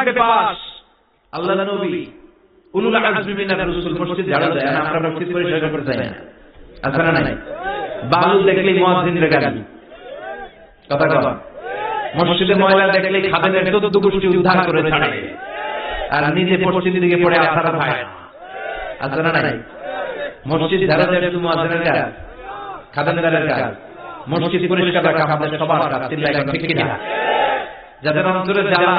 থাকবে পাশ। আল্লাহর নবী উলুল আজমি মিনার রাসূল মসজিদ ঝাড়ু দেয় না, আমরা মসজিদ পরিষ্কার করতে চাই না, আছে না নাই? বালু দেখলেই মুয়াজ্জিনের গালি, কথা কন। মসজিদে ময়লা দেখলেই খাদেমের 14 গোষ্ঠী উদ্ধার করে ছাড়ে, আর নিজে মসজিদের দিকে পড়ে আসার ভাই, আছে না নাই? মসজিদ ঝাড়ু দেয় শুধু মুয়াজ্জিনের কাজ, খাদেমদারের কাজ। মসজিদ পরিষ্কার রাখা আমাদের সবার কাজ, চিল্লায় এখন ঠিক কিনা? যাদের অন্তরে জ্বালা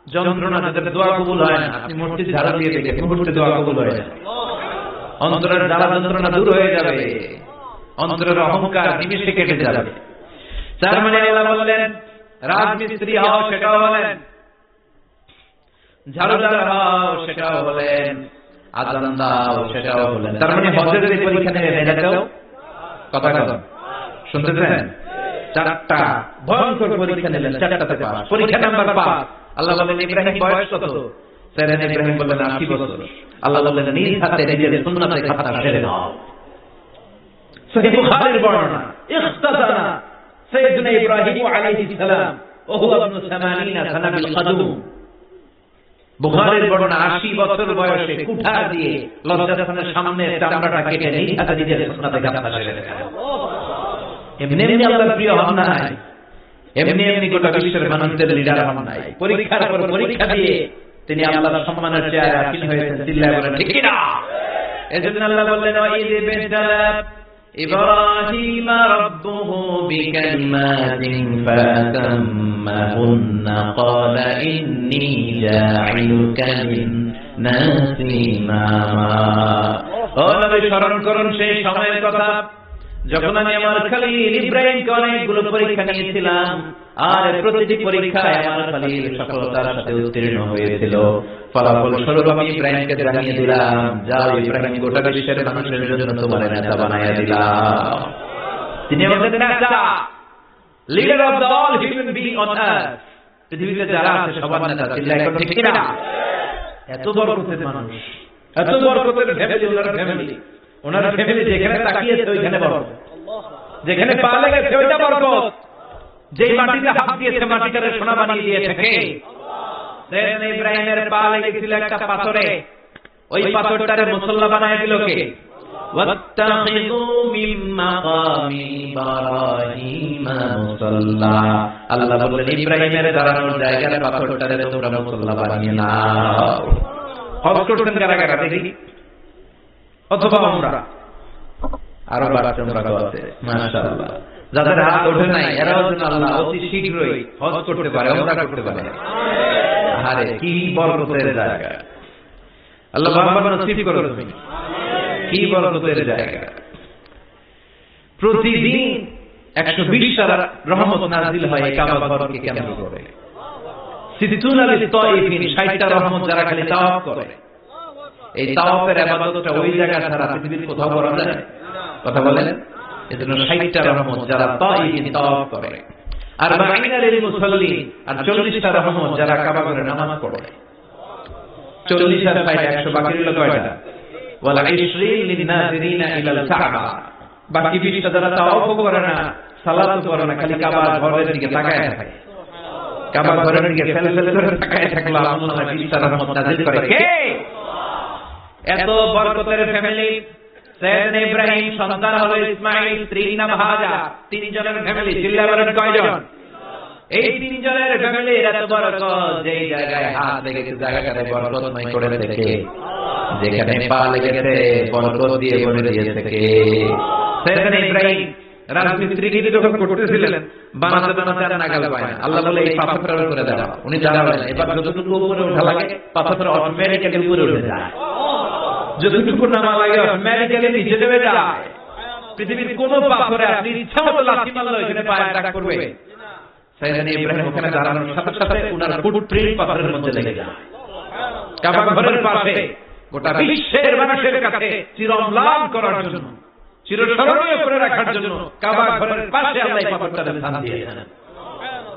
যন্ত্রণা, যাদের দোয়া কবুল হয় না, আপনি মসজিদ ঝাড়ু দিয়ে দেখেন মুহূর্তে দোয়া কবুল হয়ে যায়। অন্তরের জ্বালা যন্ত্রণা দূর হয়ে যাবে, অন্তরের অহংকার নিমেষে কেটে যাবে। তার মানে আল্লাহ বললেন রাজমিস্ত্রি হও সেটাও বলেন, ঝাড়ুদার হও সেটাও বলেন, আযান দাও সেটাও বলেন। তার মানে হজের যে পরীক্ষা নেবেন এটাও কথা কথা শুনতেছেন? 4টা ভয়ঙ্কর পরীক্ষা নিলেন, 4টাতে পাস। পরীক্ষা নাম্বার 5, আল্লাহ বললেন ইব্রাহিম বয়স কত? সাইয়েদনা ইব্রাহিম বললেন 80 বছর। আল্লাহ বললেন নিজ হাতে নিজের সুন্নাতে খাতা সেরে নাও। সহিহ বুখারীর বর্ণনা, ইখতাসানা সাইয়েদনা ইব্রাহিম আলাইহিস সালাম ওয়া হুয়া ইবনু 80 সানা বিল কদুম। বুখারীর বর্ণনা 80 বছর বয়সে কুঠার দিয়ে লজ্জাস্থানের সামনে চামড়াটা কেটে নিজ হাতে নিজের সুন্নাতে খাতা সেরে নেয়। এমনি এমনি আল্লাহর প্রিয় হন নাই, এমনি এমনি গোটা বিশ্বের মানুষদের লিডার হন নাই। পরীক্ষার পর পরীক্ষা দিয়ে তিনি আল্লাহর সম্মানের চেয়ারে আসীন হয়েছেন, চিল্লায় বলেন ঠিক কিনা? এজন্য আল্লাহ বললেন ওয়াইদ বিতালা ইব্রাহিম রাব্বুহু বিকালিমাতিন ফাতাম্মাহুন্না ক্বালা ইন্নী জাঈলুকা লিন-নাসি ইমামা। ও নবী, স্মরণ করুন সেই সময়ের কথা যখন আমি আমার খলিল ইব্রাহিমকে অনেকগুলো পরীক্ষা নিয়েছিলাম, আর প্রতিটি পরীক্ষায় আমার খলিল সফলতার সাথে উত্তীর্ণ হয়েছিল। ফলাফল স্বরূপ আমি ইব্রাহিমকে জানিয়ে দিলাম, যাও ইব্রাহিম, গোটা বিশ্বের মানুষের জন্য তোমার নেতা বানাইয়া দিলাম। তিনি আমাদের নেতা, leader of the all human being on earth. পৃথিবীতে যারা আছে সবার নেতা, চিল্লায় এখন ঠিক কিনা? এত বরকতের মানুষ, এত বরকতের ফ্যামিলি, ওনার ফ্যামিলি, ওনার ফ্যামিলি যেখানে তাকিয়েছে ওইখানে বরকত, যেখানে পা লেগেছে ওইটা বরকত। যেই মাটিতে হাত দিয়েছে মাটিটারে সোনা বানিয়ে দিয়েছে কে? সাইয়েদনা ইব্রাহিমের পা লেগেছিল একটা পাথরে, ওই পাথরটারে মুসল্লা বানিয়ে দিল কে? ওয়াত্তাখিযু মিন মাকামি ইব্রাহিমা মুসাল্লা। আল্লাহ বললেন ইব্রাহিমের দাঁড়ানোর জায়গার পাথরটারে তোমরা মুসল্লা বানিয়ে নাও। হজ করতেন কারা কারা দেখি? অথবা আমরা আরো বাচ্চা আমরা আছে মাশাআল্লাহ। যাদের হাত ওঠে নাই এরাও যেন আল্লাহ অতি শীঘ্রই হজ করতে পারে, ওমরা করতে পারে। আরে কি বরকতের জায়গা, আল্লাহ বারবার নসিব করো তুমি, কি বরকতের জায়গা। প্রতিদিন 120টা রহমত নাযিল হয় এই কাবা ঘরকে কেন্দ্র করে। সিদ্দুনা লিত-তাইফিন, 60টা রহমত যারা খালি তাওয়াফ করে। এই তাওয়াফের ইবাদতটা ওই জায়গা ছাড়া পৃথিবীর কোথাও করা যায়? কথা বলেন। এজন্য 60টা রহমত যারা তাইফিন তাওয়াফ করে, আর 40 লিল মুসাল্লিন, আর 40টা রহমত যারা কাবা ঘরে নামাজ পড়ে। 40 আর 60 100, বাকি রইল কয়টা? ওয়ালা 20 লিন-নাযিরিনা ইলাল কাবা। বাকি 20টা যারা তাওয়াফ করে না, সালাত করে না, খালি কাবা ঘরের দিকে তাকায় থাকে। কাবা ঘরের দিকে সেলসেল করে তাকায় থাকলে আল্লাহ 20টা রহমত নাযিল করে কে? এত বরকতের ফ্যামিলি। সাইয়েদনা ইব্রাহিম সন্তান হলো ইসমাঈল, স্ত্রীর নাম হাজার। 3 জনের ফ্যামিলি, চিল্লায় বলেন কয়জন? এই 3 জনের ফ্যামিলির এত বরকত, যেই জায়গায় হাত লেগেছে জায়গাটারে বরকতময় করে থেকে, যেখানে পা লেগেছে বরকত দিয়ে ভরে দিয়েছে কে? সাইয়েদনা ইব্রাহিম রাজমিস্ত্রি গিয়ে যখন করতেছিলেন, বানাতে বানাতে আর নাগাল পায় না। আল্লাহ বলে এই পাথরটার উপরে দাঁড়াও। উনি দাঁড়ালেন, এবার যতটুকু উপরে ওঠা লাগে পাথরটা অটোমেটিক্যালি উপরে উঠে যায়, যতটুকু নামা লাগে অটোমেটিক্যালি নিচে নেমে যায়। পৃথিবীর কোন পাথরে আপনি ইচ্ছা মতো লাথি মারলে ওখানে পায়ের দাগ পড়বে। সাইয়েদনা ইব্রাহিম ওখানে দাঁড়ানোর সাথে সাথে উনার ফুটপ্রিন্ট পাথরের মধ্যে লেগে যায়। কাবা ঘরের পাশে গোটা বিশ্বের মানুষের কাছে চিরম্লান করার জন্য, চিরস্মরণীয় করে রাখার জন্য কাবা ঘরের পাশে আল্লাহ এই পাথরটাকে স্থান দিয়েছেন।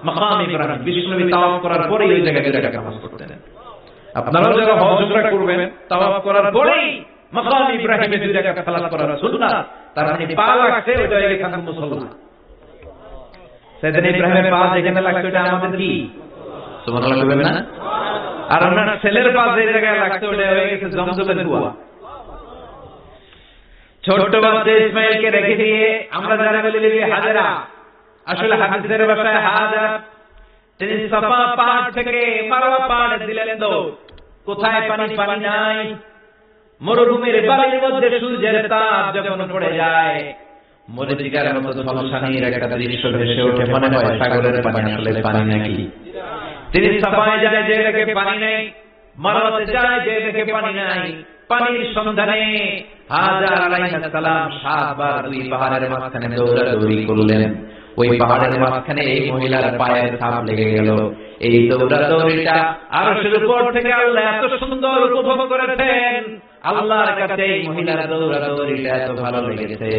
মাকাম ইব্রাহিম, বিশ্বনবী তাওয়াফ করার পরেই ওই জায়গায় দুই রাকাত নামাজ পড়তেন। আপনারাও যারা হজ উমরা করবেন, তাওয়াফ করার পরেই মাকাম ইব্রাহিমে 2 রাকাত সালাত করার সুন্নাত। তার মানে পা লাগছে ওই জায়গায় খান মুসল্লা। সাইয়েদনা ইব্রাহিমের পা যেখানে লাগছে এটা আমাদের কি? সুবহানাল্লাহ বলবেন না? আর ওনার ছেলের পাশে যে জায়গায় লাগতো ওটা হয়ে গেছে জমজমের কুয়া। ছোট্ট বাচ্চা ইসমাইলকে রেখে দিয়ে আমরা যারা বলি যে হাজেরা, আসলে হাদিসের ভাষায় হাজেরা, তিনি সাফা পাহাড় থেকে মারওয়া পাহাড়ে দিলেন দৌড়। কোথায় পানি? পানি নাই। মরুভূমির বালির মধ্যে সূর্যের তাপ যখন পড়ে যায়, মরিচিকার মতো ঝলসানির একটা দৃশ্য ভেসে ওঠে, মনে হয় সাগরের পানি আসলে পানি নাকি। তিনি সাফায় যায়, যে দেখে পানি নেই, মারওয়াতে যায়, যে দেখে পানি নাই। পানির সন্ধানে হাজার আলাইহিস সালাম 7 বার 2 পাহাড়ের মাঝখানে দৌড়াদৌড়ি করলেন। ওই পাহাড়ের মাঝখানে এই মহিলার পায়ের ছাপ লেগে গেল। এই দৌড়াদৌড়িটা আরশের উপর থেকে আল্লাহ এত সুন্দর উপভোগ করেছেন। আল্লাহর কাছে এই মহিলার দৌড়াদৌড়িটা এত ভালো লেগেছে,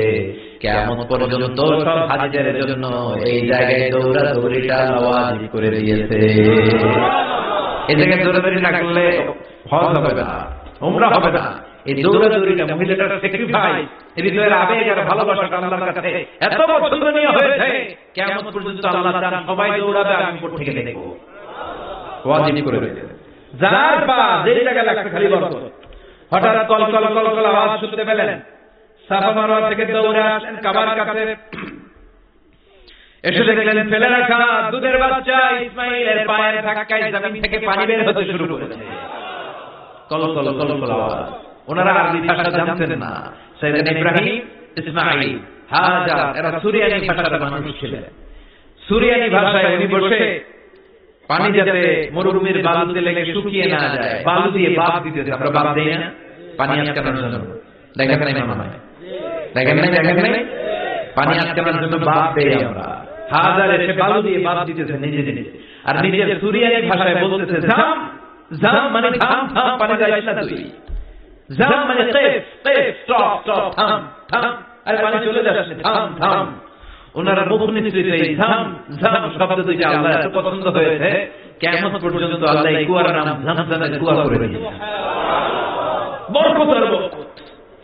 কিয়ামত পর্যন্ত সব হাজিদের জন্য এই জায়গায় দৌড়াদৌড়িটা ওয়াজিব করে দিয়েছে। এই জায়গায় দৌড়াদৌড়ি না করলে হজ হবে না, উমরা হবে না। এই দৌড়াদৌড়িটা মহিলাটার স্যাক্রিফাইস, হৃদয়ের আবেগ আর ভালোবাসাটা আল্লাহর কাছে এত পছন্দনীয় হয়েছে, কিয়ামত পর্যন্ত আল্লাহ চান সবাই দৌড়াবে, আমি উপর থেকে দেখব। ওয়াজিব করে দিয়েছে। যার পা যে জায়গায় লাগছে খালি বরকত। হঠাৎ কল কল কল কল আওয়াজ শুনতে পেলেন, সাফা মারওয়া থেকে দৌড়ে আসলেন কাবার কাছে। এসে দেখলেন ফেলে রাখা দুধের বাচ্চা ইসমাইলের পায়ের ধাক্কায় জমিন থেকে পানি বের হতে শুরু করেছে। কল কল কল কল আওয়াজ। ওনারা আরবি ভাষা জানতেন না। সাইয়েদনা ইব্রাহিম, ইসমাইল, হাজার এরা সুরিয়ানি ভাষার মানুষ ছিলেন। সুরিয়ানি ভাষায় উনি বসে পানি যাতে মরুভূমির বালুতে লেগে শুকিয়ে না যায়, বালু দিয়ে বাপ দিতেছে। আমরা বাপ দেই না পানি আটকানোর জন্য? দেখেন নাই মামা? দেখেন নাই? পানি আটকানোর জন্য বাপ দেই আমরা। হাজার এসে বালু দিয়ে বাপ দিতেছে নিজে নিজে। আর নিজের সুরিয়ানি ভাষায় বলতেছে জাম জাম, মানে থাম থাম, পানি যাইস না তুই। জাম মানে কেফ কেফ, স্টপ স্টপ, থাম থাম, আরে পানি চলে যাচ্ছে, থাম থাম। ওনারা মুখ নিঃসৃত এই ঝাম ঝাম শব্দ দুইটা আল্লাহ এত পছন্দ হয়েছে, কিয়ামত পর্যন্ত আল্লাহ এই কুয়ার নাম ঝামঝামের কুয়া করে দিয়েছে। বরকত আর বরকত।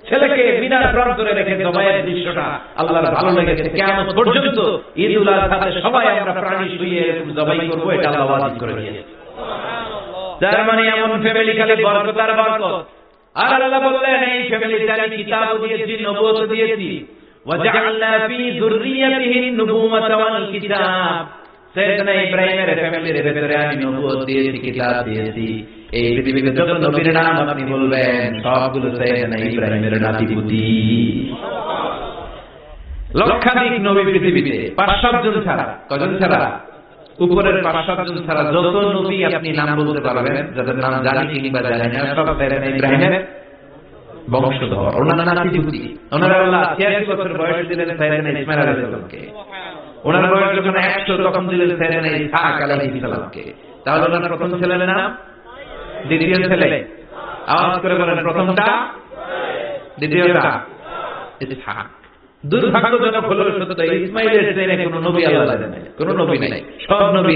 ছেলেকে বিনা প্রান্তরে রেখে জবাইয়ের দৃশ্যটা আল্লাহর ভালো লেগেছে। কিয়ামত পর্যন্ত ঈদুল আযহাতে সবাই আমরা প্রাণী শুইয়ে জবাই করব, এটা আল্লাহ ওয়াজিব করে দিয়েছে। যার মানে এমন ফ্যামিলি খালি বরকত আর বরকত। আর আল্লাহ বললেন এই ফ্যামিলিতে আমি কিতাব দিয়েছি, নবুয়ত দিয়েছি। وجعلنا في ذريته النبوة والكتاب। সাইয়েদনা ইব্রাহিমের ফ্যামিলির ভিতরে আমি নবুয়ত দিয়েছি, কিতাব দিয়েছি। এই পৃথিবীতে যত নবীর নাম আপনি বলবেন সবগুলো সাইয়েদনা ইব্রাহিমের নাতিপুতি। লক্ষাধিক নবী পৃথিবীতে, 5-7 জন ছাড়া। কজন ছাড়া? উপরের 5-7 জন ছাড়া যত নবী আপনি নাম বলতে পারবেন, যাদের নাম জানি কিংবা জানি না, সব সাইয়েদনা ইব্রাহিমের বংশধর। ওনার নাতিপুতি। ওনার আল্লাহ 86 বছর বয়স দিলেন সাইয়েদনা ইসমাঈল আলাইহিস সালামকে। ওনার বয়স যখন 100 তখন দিলেন সাইয়েদনা ইসহাক আলাইহিস সালামকে। তাহলে ওনার প্রথম ছেলের নাম, দ্বিতীয় ছেলে আওয়াজ করে বলেন প্রথমটা, দ্বিতীয়টা ইসহাক। দুর্ভাগ্যজনক হলো সত্য, ইসমাঈলের চেয়ে কোনো নবী আল্লাহ দেন নাই, কোনো নবী নাই। সব নবী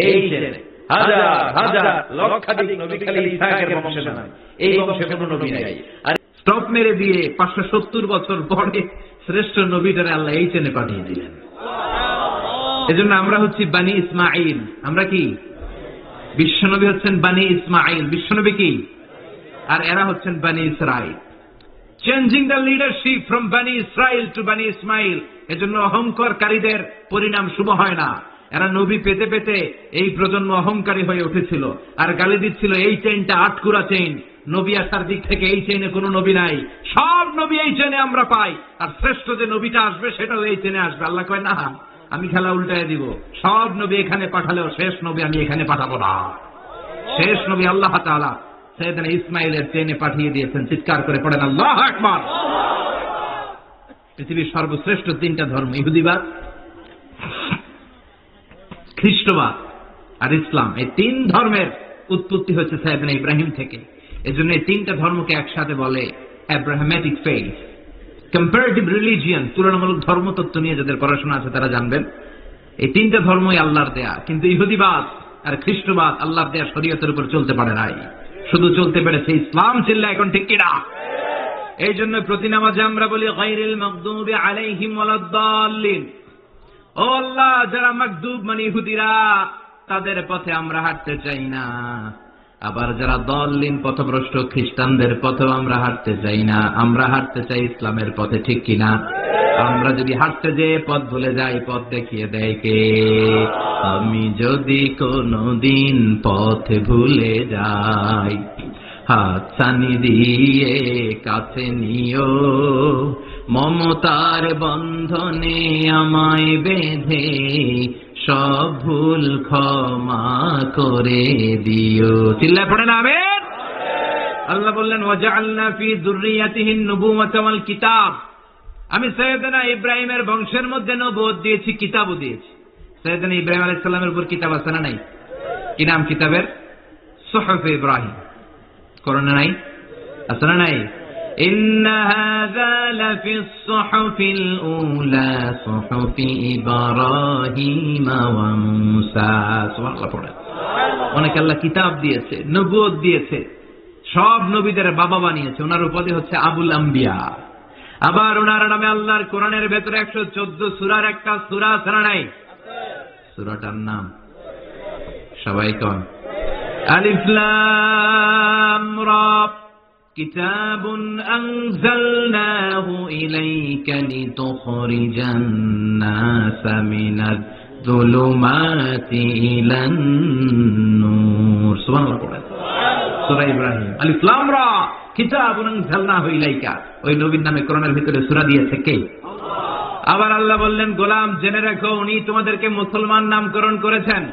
এই চেয়ে হাজার হাজার লক্ষাধিক নবী খালি ইসহাকের বংশে নয়, এই বংশে কোনো নবী নাই। আর স্টপ মেরে দিয়ে 570 বছর পরে শ্রেষ্ঠ নবীটারে আল্লাহ এই চেনে পাঠিয়ে দিলেন। এজন্য আমরা হচ্ছি বানি ইসমাঈল। আমরা কি? বিশ্বনবী হচ্ছেন বানি ইসমাঈল। বিশ্বনবী কি? আর এরা হচ্ছেন বানি Israil. Changing the leadership from বানি ইসরাইল টু বানি ইসমাঈল। এজন্য অহংকারকারীদের পরিণাম শুভ হয় না। এরা নবী পেতে পেতে এই প্রজন্ম অহংকারী হয়ে উঠেছিল আর গালি দিচ্ছিল এই চেইনটা আটকুরা চেইন, নবী আসার দিক থেকে এই চেইনে কোনো নবী নাই, সব নবী এই চেইনে আমরা পাই, আর শ্রেষ্ঠ যে নবীটা আসবে সেটাও এই চেইনে আসবে। আল্লাহ কয় না, আমি খেলা উল্টায় দিব, সব নবী এখানে পাঠালেও শেষ নবী আমি এখানে পাঠাবো না। শেষ নবী আল্লাহ তাআলা সাইয়েদনা ইসমাঈলের চেইনে পাঠিয়ে দিয়েছেন। চিৎকার করে পড়েন আল্লাহু আকবার। পৃথিবীর সর্বশ্রেষ্ঠ 3টা ধর্ম, ইহুদিবাদ, খ্রিস্টবাদ আর ইসলাম, এই 3 ধর্মের উৎপত্তি হচ্ছে সাইয়েদনা ইব্রাহিম থেকে। এজন্য এই 3টা ধর্মকে একসাথে বলে অ্যাব্রাহামেটিক ফেইথ, কম্পারেটিভ রিলিজিয়ন। তুলনামূলক ধর্মতত্ত্ব নিয়ে যাদের পড়াশোনা আছে তারা জানবেন এই 3টা ধর্মই আল্লাহর দেয়া। কিন্তু ইহুদিবাদ আর খ্রিস্টবাদ আল্লাহর দেয়া শরীয়তের উপর চলতে পারে নাই, শুধু চলতে পেরেছে ইসলাম। চিল্লা এখন ঠিক কিনা? এই জন্য প্রতি নামাজে আমরা বলি গায়রিল মাগদুবি আলাইহিম ওয়ালাদ-দাল্লিন। ও আল্লাহ, যারা মাগদুব মানে ইহুদিরা, তাদের পথে আমরা হাঁটতে চাই না। আবার যারা দলহীন পথভ্রষ্ট খ্রিস্টানদের পথেও আমরা হাঁটতে চাই না, আমরা হাঁটতে চাই ইসলামের পথে, ঠিক কিনা? আমরা যদি হাঁটতে যেয়ে পথ ভুলে যাই, পথ দেখিয়ে দেয় কে? আমি যদি কোনদিন পথ ভুলে যাই, হাত ছানি দিয়ে কাছে নিও, মমতার বন্ধনে আমায় বেঁধে সব ভুল ক্ষমা করে দিও। চিল্লায় পড়েন আমিন। আল্লাহ বললেন ওয়াজআলনা ফি যুররিয়াতিহিন নুবুওয়াতা ওয়াল কিতাব, আমি সাইয়েদনা ইব্রাহিমের বংশের মধ্যে নবুয়ত দিয়েছি, কিতাবও দিয়েছি। সাইয়েদনা ইব্রাহিম আলাইহিস সালামের উপর কিতাব আছে না নাই? কি নাম কিতাবের? সুহুফ ইব্রাহিম। কোরআনে নাই? আছে না নাই? ইন্না হাযা লাফিস সুহুফিল উলা সুহুফি ইব্রাহিম ওয়া মূসা। সুবহানাল্লাহ পড়ে। অনেক আল্লাহ কিতাব দিয়েছে, নবুয়ত দিয়েছে, সব নবীদের বাবা বানিয়েছে। ওনার উপাধি হচ্ছে আবুল আম্বিয়া। আবার ওনার নামে আল্লাহর কোরআনের ভেতরে 114 সূরার একটা সূরা আছে না নাই? সূরাটার নাম সবাই কোন? আলিফ লাম রা। কিতাবুন আনজালনাহু ইলাইকা লিতুখরিজান নাসা মিনাজ যুলুমাতি ইলান নূর। সুবহানাল্লাহ। সূরা ইব্রাহিম। আলিফ লাম রা কিতাবুন আনজালনাহু ইলাইকা, ওই নবীর নামে কোরআনের ভিতরে সূরা দিয়েছে কে? আল্লাহ। আবার আল্লাহ বললেন গোলাম জেনে রাখো, উনি তোমাদেরকে মুসলমান নামকরণ করেছেন।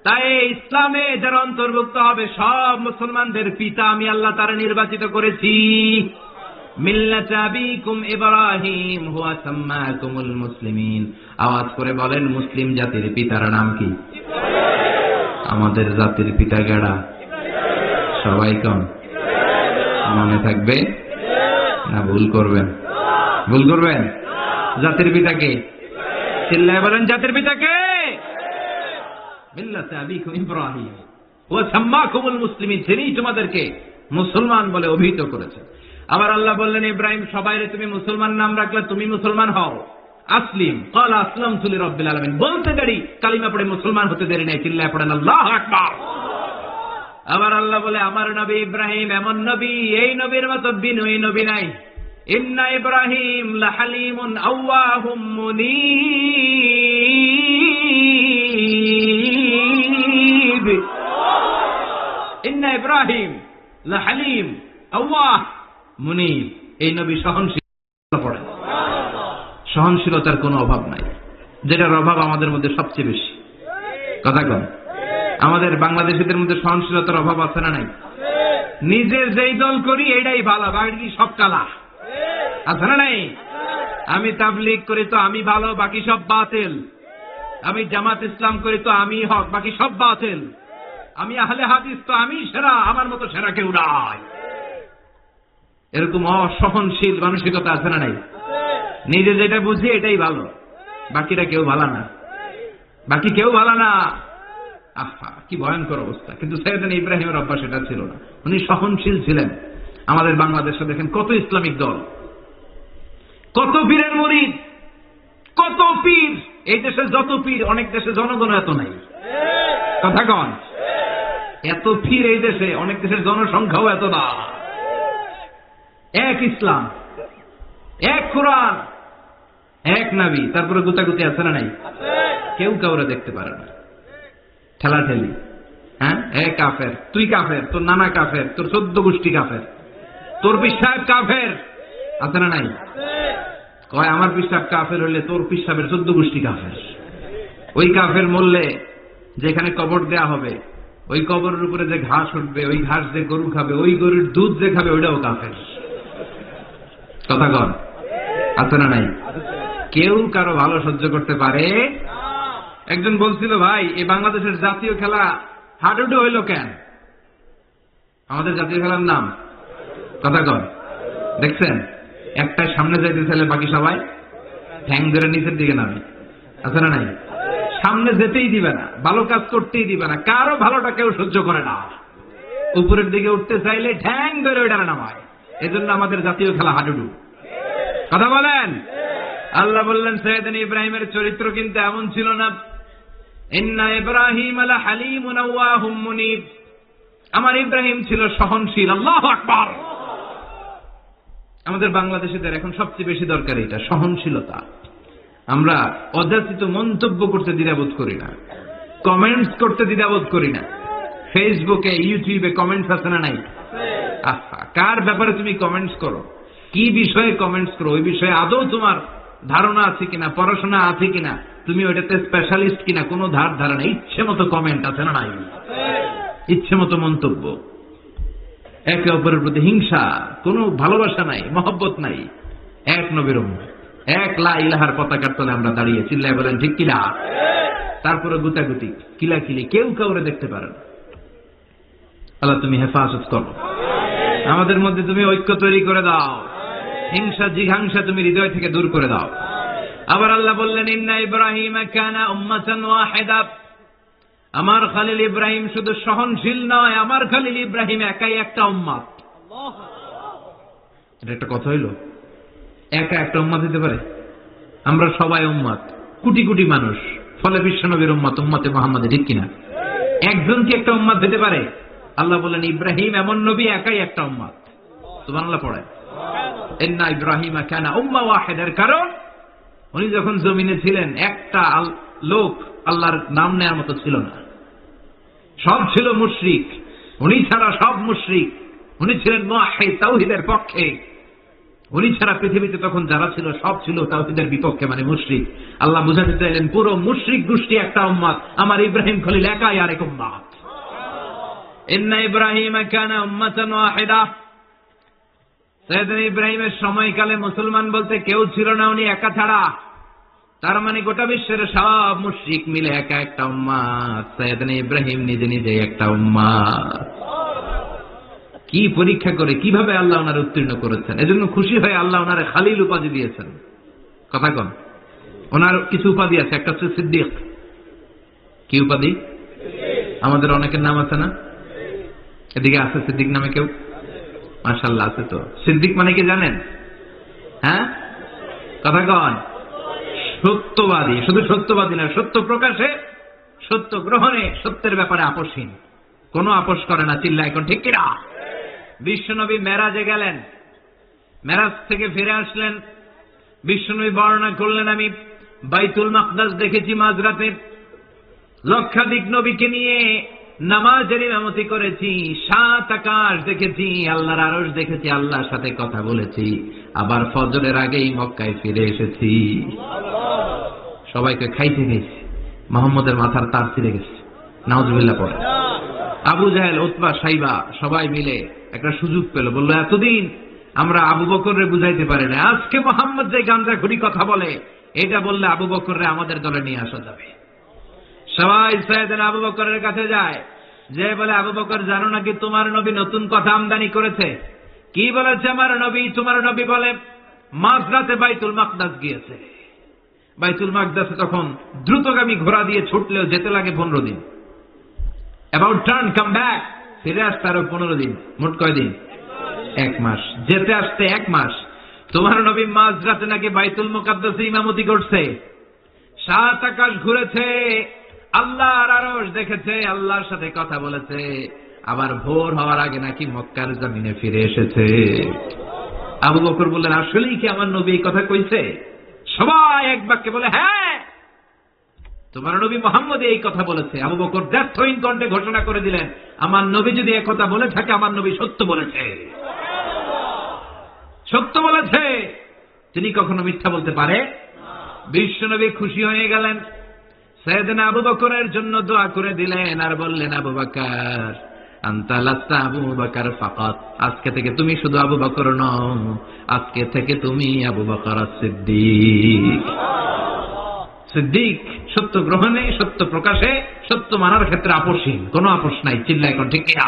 তাই ইসলামে যারা অন্তর্ভুক্ত হবে সব মুসলমানদের পিতা আমি আল্লাহ তারা নির্বাচিত করেছি। মিল্লাতা আবিকুম ইব্রাহিম হুয়া সাম্মাকুমুল মুসলিমিন। আওয়াজ করে বলেন মুসলিম জাতির পিতার নাম কি? আমাদের জাতির পিতা গেড়া সবাই কোন? মনে থাকবে না ভুল করবেন? ভুল করবেন? জাতির পিতাকে চিল্লায় বলেন, জাতির পিতাকে? মিল্লাতা আবিকুম ইব্রাহিম ওয়া সাম্মাকুমুল মুসলিমিন, যিনি তোমাদেরকে মুসলমান বলে অভিহিত করেছে। আবার আল্লাহ বললেন ইব্রাহিম সবাইরে তুমি মুসলমান নাম রাখলে, তুমি মুসলমান হও। আসলিম ক্বালা আসলামতু লিরাব্বিল আলামিন, বলতে দেরি, কালিমা পড়ে মুসলমান হতে দেরি নাই। চিল্লায় পড়েন আল্লাহু আকবার। আবার আল্লাহ বলে আমার নবী ইব্রাহিম এমন নবী, এই নবীর মতো বিনয়ী নবী নাই। ইন্না ইব্রাহিম লাহালিমুন আওয়াহুম মুনীব। ইন্না ইব্রাহিম লাহালিম আওয়াহ মুনীব, এই নবী সহনশীল। পড়ে সহনশীলতার কোনো অভাব নাই, যেটার অভাব আমাদের মধ্যে সবচেয়ে বেশি। কথা কম। আমাদের বাংলাদেশিদের মধ্যে সহনশীলতার অভাব আছে না নাই? নিজের যেই দল করি এটাই ভালো, বাকি সব কালা। আছে না নাই? আমি তাবলীগ করি তো আমি ভালো, বাকি সব বাতিল। আমি জামাত ইসলাম করি তো আমি হক, বাকি সব বাতিল। আমি আহলে হাদিস তো আমি সেরা, আমার মতো সেরা কেউ নাই। এরকম অসহনশীল মানসিকতা আছে না নাই? নিজে যেটা বুঝি এটাই ভালো, বাকিটা কেউ ভালো না, বাকি কেউ ভালো না। আহা কি ভয়ঙ্কর অবস্থা। কিন্তু সাইয়েদনা ইব্রাহিমের অভ্যাস এটা ছিল না, উনি সহনশীল ছিলেন। আমাদের বাংলাদেশে দেখেন কত ইসলামিক দল, কত পীরের মুরিদ, কত পীর। এই দেশে যত পীর, অনেক দেশে জনগণ এত নাই। কথা কন। এত পীর এই দেশে, অনেক দেশের জনসংখ্যাও এত না। এক ইসলাম, এক কোরআন, এক নবী, তারপরে গুতাগুতি আছে না নাই? কেউ কাউরে দেখতে পারে না, ঠেলাঠেলি। হ্যাঁ, এ কাফের, তুই কাফের, তোর নানা কাফের, তোর 14 গোষ্ঠী কাফের, তোর পীর সাহেব কাফের, আছে না নাই? কয় আমার পীর সাহেব কাফের হইলে তোর পীর সাহেবের 14 গোষ্ঠী কাফের। ওই কাফের মরলে যেখানে কবর দেয়া হবে, ওই কবরের উপরে যে ঘাস উঠবে, ওই ঘাস যে গরু খাবে, ওই গরুর দুধ যে খাবে, ওইটাও কাফের। কথা কন। আছে না নাই? কেউ কারো ভালো সহ্য করতে পারে? একজন বলছিল ভাই এই বাংলাদেশের জাতীয় খেলা হাডুডু হইল কেন? আমাদের জাতীয় খেলার নাম কথা কন। দেখছেন একটা সামনে যাইতে চাইলে বাকি সবাই ঠ্যাং ধরে নিচের দিকে নামে। আছে না নাই? সামনে যেতেই দিবে না, ভালো কাজ করতেই দিবে না, কারো ভালোটা কেউ সহ্য করে না। উপরের দিকে উঠতে চাইলে ঠ্যাং ধরে ওইটা নামায়। এজন্য আমাদের জাতীয় খেলা হাডুডু। কথা বলেন। আল্লাহ বললেন সাইয়েদনা ইব্রাহিমের চরিত্র কিন্তু এমন ছিল না। ইন্না ইব্রাহিম লাহালিমুন আওয়াহুম মুনীব। আমার ইব্রাহিম ছিল সহনশীল। আল্লাহু আকবার। আমাদের বাংলাদেশিদের এখন সবচেয়ে বেশি দরকার এটা, সহনশীলতা। আমরা অযাচিত মন্তব্য করতে দ্বিধাবোধ করি না, কমেন্টস করতে দ্বিধাবোধ করি না। ফেসবুকে ইউটিউবে কমেন্টস আছে না নাই? কার ব্যাপারে তুমি কমেন্টস করো, কি বিষয়ে কমেন্টস করো, ওই বিষয়ে আদৌ তোমার ধারণা আছে কিনা, পড়াশোনা আছে কিনা, তুমি ওইটাতে স্পেশালিস্ট কিনা, কোনো ধারণা। ইচ্ছে মতো কমেন্ট আছে না নাই? ইচ্ছে মতো মন্তব্য, একে অপরের প্রতি হিংসা, কোনো ভালোবাসা নাই, মহব্বত নাই। এক নবীর উম্মত, এক লা ইলাহার পতাকার তলে আমরা দাঁড়িয়ে, চিল্লায় বলেন ঠিক কিনা? তারপরে গুতাগুতি, কিলাকিলি, কেউ কাউরে দেখতে পারে না। আল্লাহ তুমি হেফাজত করো, আমাদের মধ্যে তুমি ঐক্য তৈরি করে দাও, হিংসা জিঘাংসা তুমি হৃদয় থেকে দূর করে দাও। আবার আল্লাহ বললেন ইন্না ইব্রাহিম কানা উম্মাতান ওয়াহিদা, আমার খলিল ইব্রাহিম শুধু সহনশীল নয়, আমার খলিল ইব্রাহিম একাই একটা উম্মত। এটা একটা কথা হইল? একা একটা উম্মত হতে পারে? আমরা সবাই উম্মত, কোটি কোটি মানুষ, ফলে বিশ্বনবীর উম্মত, উম্মতে মুহাম্মাদে, ঠিক কিনা? একজন কি একটা উম্মত হতে পারে? আল্লাহ বলেন ইব্রাহিম এমন নবী, একাই একটা উম্মত। সুবহানাল্লাহ পড়ে। ইন্না ইব্রাহিম কানা উম্মাহ ওয়াহিদার কারণ উনি যখন জমিনে ছিলেন একটা লোক আল্লাহর নাম নেওয়ার মতো ছিল না, সব ছিল মুশরিক। উনি ছাড়া সব মুশরিক। উনি ছিলেন মুওয়াহহিদ, তাওহীদের পক্ষে। উনি ছাড়া পৃথিবীতে তখন যারা ছিল সব ছিল তাওহীদের বিপক্ষে, মানে মুশরিক। আল্লাহ বুঝাতে চাইলেন পুরো মুশরিক গোষ্ঠী একটা উম্মত, আমার ইব্রাহিম খলিল একাই আরেক উম্মত। ইন্না ইব্রাহিম কানা উম্মাতান ওয়াহিদা। সাইয়েদনা ইব্রাহিমের সময়কালে মুসলমান বলতে কেউ ছিল না, উনি একা ছাড়া। তার মানে গোটা বিশ্বের সব মুশরিক মিলে একা একটা উম্মত, সাইয়েদনা ইব্রাহিম নিজে নিজে একটা উম্মত। কি পরীক্ষা করে, কিভাবে আল্লাহ ওনার উত্তীর্ণ করেছেন। এজন্য খুশি হয়ে আল্লাহ ওনারে খালিল উপাধি দিয়েছেন। কথা কন, ওনার কিছু উপাধি আছে, একটা হচ্ছে সিদ্দিক। কি উপাধি? আমাদের অনেকের নাম আছে না? এদিকে আছে সিদ্দিক নামে কেউ? মাশাআল্লাহ আছে তো। সিদ্দিক মানে কি জানেন? হ্যাঁ, কথা কন। সত্যবাদী। শুধু সত্যবাদী না, সত্য প্রকাশে, সত্য গ্রহণে, সত্যের ব্যাপারে আপোষহীন, কোনো আপোষ করে না। চিল্লা এখন ঠিক কিনা? বিশ্বনবী মেরাজে গেলেন, মেরাজ থেকে ফিরে আসলেন। বিশ্বনবী বর্ণনা করলেন আমি বাইতুল মাকদাস দেখেছি মাঝরাতে, লক্ষাধিক নবীকে নিয়ে নামাজের ইমামতি করেছি, 7 আকাশ দেখেছি, আল্লাহর আরশ দেখেছি, আল্লাহর সাথে কথা বলেছি, আবার ফজরের আগেই মক্কায় ফিরে এসেছি। সবাইকে খাইতে গেছি, মুহাম্মদের মাথার তার ছিঁড়ে গেছে, নাউজুবিল্লাহ পড়ে। আবু জাহেল, উতবা, সাইবা সবাই মিলে একটা সুযোগ পেল, বলল এতদিন আমরা আবু বকররে বুঝাইতে পারি না, আজকে মুহাম্মদ যে গাঁজাখুরি কথা বলে, এটা বললে আবু বকররে আমাদের দলে নিয়ে আসা যাবে। সবাই সাইয়েদনা আবু বকরের কাছে যায়, যে বলে আবু বকর জানো নাকি তোমার নবী নতুন কথা আমদানি করেছে? কি বলেছে আমার নবী? তোমার নবী বলে মাঝরাতে বাইতুল মাকদাস গিয়েছে। বাইতুল মাকদাসে তখন দ্রুতগামী ঘোড়া দিয়ে ছুটলেও যেতে লাগে 15 দিন। অ্যাবাউট টার্ন কাম ব্যাক, ফিরে আসতে আরো 15 দিন। মোট কয় দিন? 1 মাস। যেতে আসতে 1 মাস। তোমার নবী মাঝরাতে নাকি বাইতুল মুকাদ্দাসে ইমামতি করছে, 7 আকাশ ঘুরেছে, আল্লাহর আরশ দেখেছে, আল্লাহর সাথে কথা বলেছে, আবার ভোর হওয়ার আগে নাকি মক্কার জমিনে ফিরে এসেছে। আবু বকর বললেন আসলেই কি আমার নবী এই কথা কইছে? সবাই এক বাক্যে বলে হ্যাঁ, তোমার নবী মুহাম্মদ এই কথা বলেছে। আবু বকর দ্ব্যর্থহীন কণ্ঠে ঘোষণা করে দিলেন, আমার নবী যদি এই কথা বলে থাকে, আমার নবী সত্য বলেছে, সত্য বলেছে, তিনি কখনো মিথ্যা বলতে পারে? বিশ্বনবী খুশি হয়ে গেলেন, সাইয়েদনা আবু বকরের জন্য দোয়া করে দিলেন, আর বললেন আবু বকর আনতা লাস্তা আবু বকর ফাকাত, আজকে থেকে তুমি শুধু আবু বকর নও, আজকে থেকে তুমি আবু বকর সিদ্দিক। সিদ্দিক সত্য গ্রহণে, সত্য প্রকাশে, সত্য মানার ক্ষেত্রে আপোষহীন, কোনো আপোষ নাই। চিল্লা এখন ঠিক কিনা?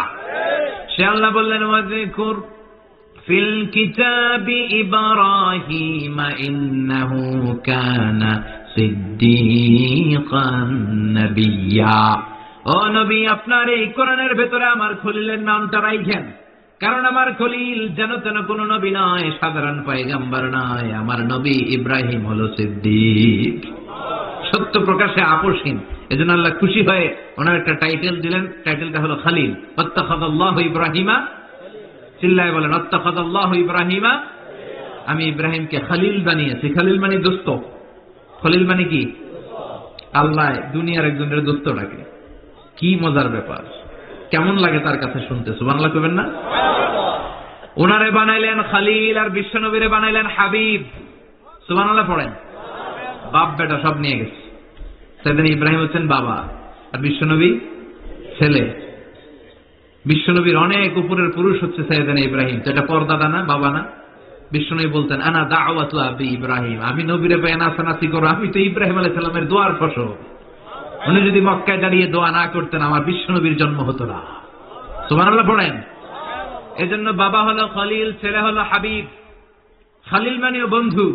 সে আল্লাহ বললেন ওয়াযকুর ফিল কিতাবি ইব্রাহিম ইন্নাহু কানা সিদ্দিকান নাবিয়্যা। ও নবী, আপনার এই কোরআনের ভেতরে আমার খলিলের নামটা রাখেন, কারণ আমার খলিল যেন তেন কোন নবী নয়, সাধারণ পয়গম্বর নয়, আমার নবী ইব্রাহিম হলো সিদ্দিক। সত্য প্রকাশে আপোষহীন। এজন্য আল্লাহ খুশি হয়ে ওনার একটা টাইটেল দিলেন, টাইটেলটা হলো খালিল। ওয়াত্তাখাযাল্লাহু ইব্রাহিমা, চিল্লায় বলেন ওয়াত্তাখাযাল্লাহু ইব্রাহিমা, আমি ইব্রাহিমকে খালিল বানিয়েছি। খালিল মানে দোস্ত। খলিল মানে কি? আল্লাহ দুনিয়ার একজনের দোস্ত ডাকে। কি মজার ব্যাপার, কেমন লাগে তার কাছে শুনতে, সুবহানাল্লাহ কইবেন না? ওনারে বানাইলেন খালিল আর বিশ্বনবীরে বানাইলেন হাবিব। সুবহানাল্লাহ পড়েন। বাপ বেটা সব নিয়ে গেছে। সাইয়েদনা ইব্রাহিম হচ্ছেন বাবা আর বিশ্বনবী ছেলে। বিশ্বনবীর অনেক উপরের পুরুষ হচ্ছে সাইয়েদনা ইব্রাহিম। তো এটা পর্দাদা না, বাবা না? বিশ্বনবী বলতেন আনা দাওয়াতু আবি ইব্রাহিম, আমি নবীরে পেয়ে নাচানাচি করো, আমি তো ইব্রাহিম আলাইহিস সালামের দোয়ার ফসল। উনি যদি মক্কায় দাঁড়িয়ে দোয়া না করতেন আমার বিশ্বনবীর জন্ম হতো না। সুবহানাল্লাহ পড়েন। এজন্য বাবা হলো খলিল, ছেলে হলো হাবিব। খালিল মানেও বন্ধু,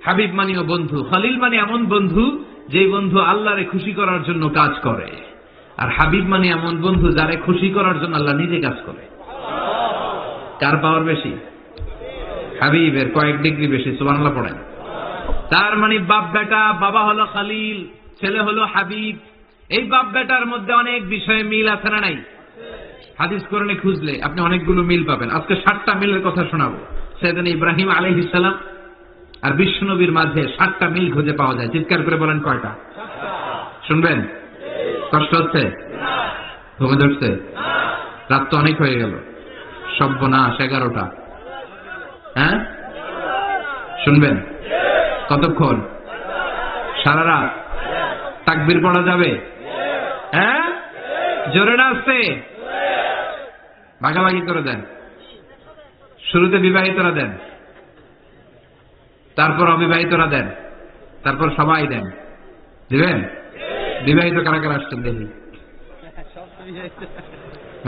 হাবিব মানেও বন্ধু। খলিল মানে এমন বন্ধু যে বন্ধু আল্লাহরে খুশি করার জন্য কাজ করে, আর হাবিব মানে এমন বন্ধু যারে খুশি করার জন্য আল্লাহ নিজে কাজ করে। কার পাওয়ার বেশি? হাবিবের কয়েক ডিগ্রি বেশি। সুবহানাল্লাহ পড়েন। তার মানে বাপ বেটা, বাবা হলো খালিল, ছেলে হলো হাবিব। এই বাপ বেটার মধ্যে অনেক বিষয়ে মিল আছে না নাই? হাদিস কোরআনে খুঁজলে আপনি অনেকগুলো মিল পাবেন। আজকে 7টা মিলের কথা শোনাবো। সাইয়েদনা ইব্রাহিম আলাইহিস সালাম আর বিশ্বনবীর মাঝে 7টা মিল খুঁজে পাওয়া যায়। চিৎকার করে বলেন কয়টা? শুনবেন? কষ্ট হচ্ছে? ঘুমে ধরছে? রাত তো অনেক হয়ে গেল। সর্বনাশ, 11টা। হ্যাঁ, শুনবেন? কতক্ষণ? সারা রাত? তাকবীর পড়া যাবে? হ্যাঁ, জোরে না আসছে? ভাগাভাগি করে দেন। শুরুতে বিবাহিতরা দেন, তারপর অবিবাহিতরা দেন, তারপর সবাই দেন। দিবেন? বিবাহিত কারা কারা আসছেন দেখি?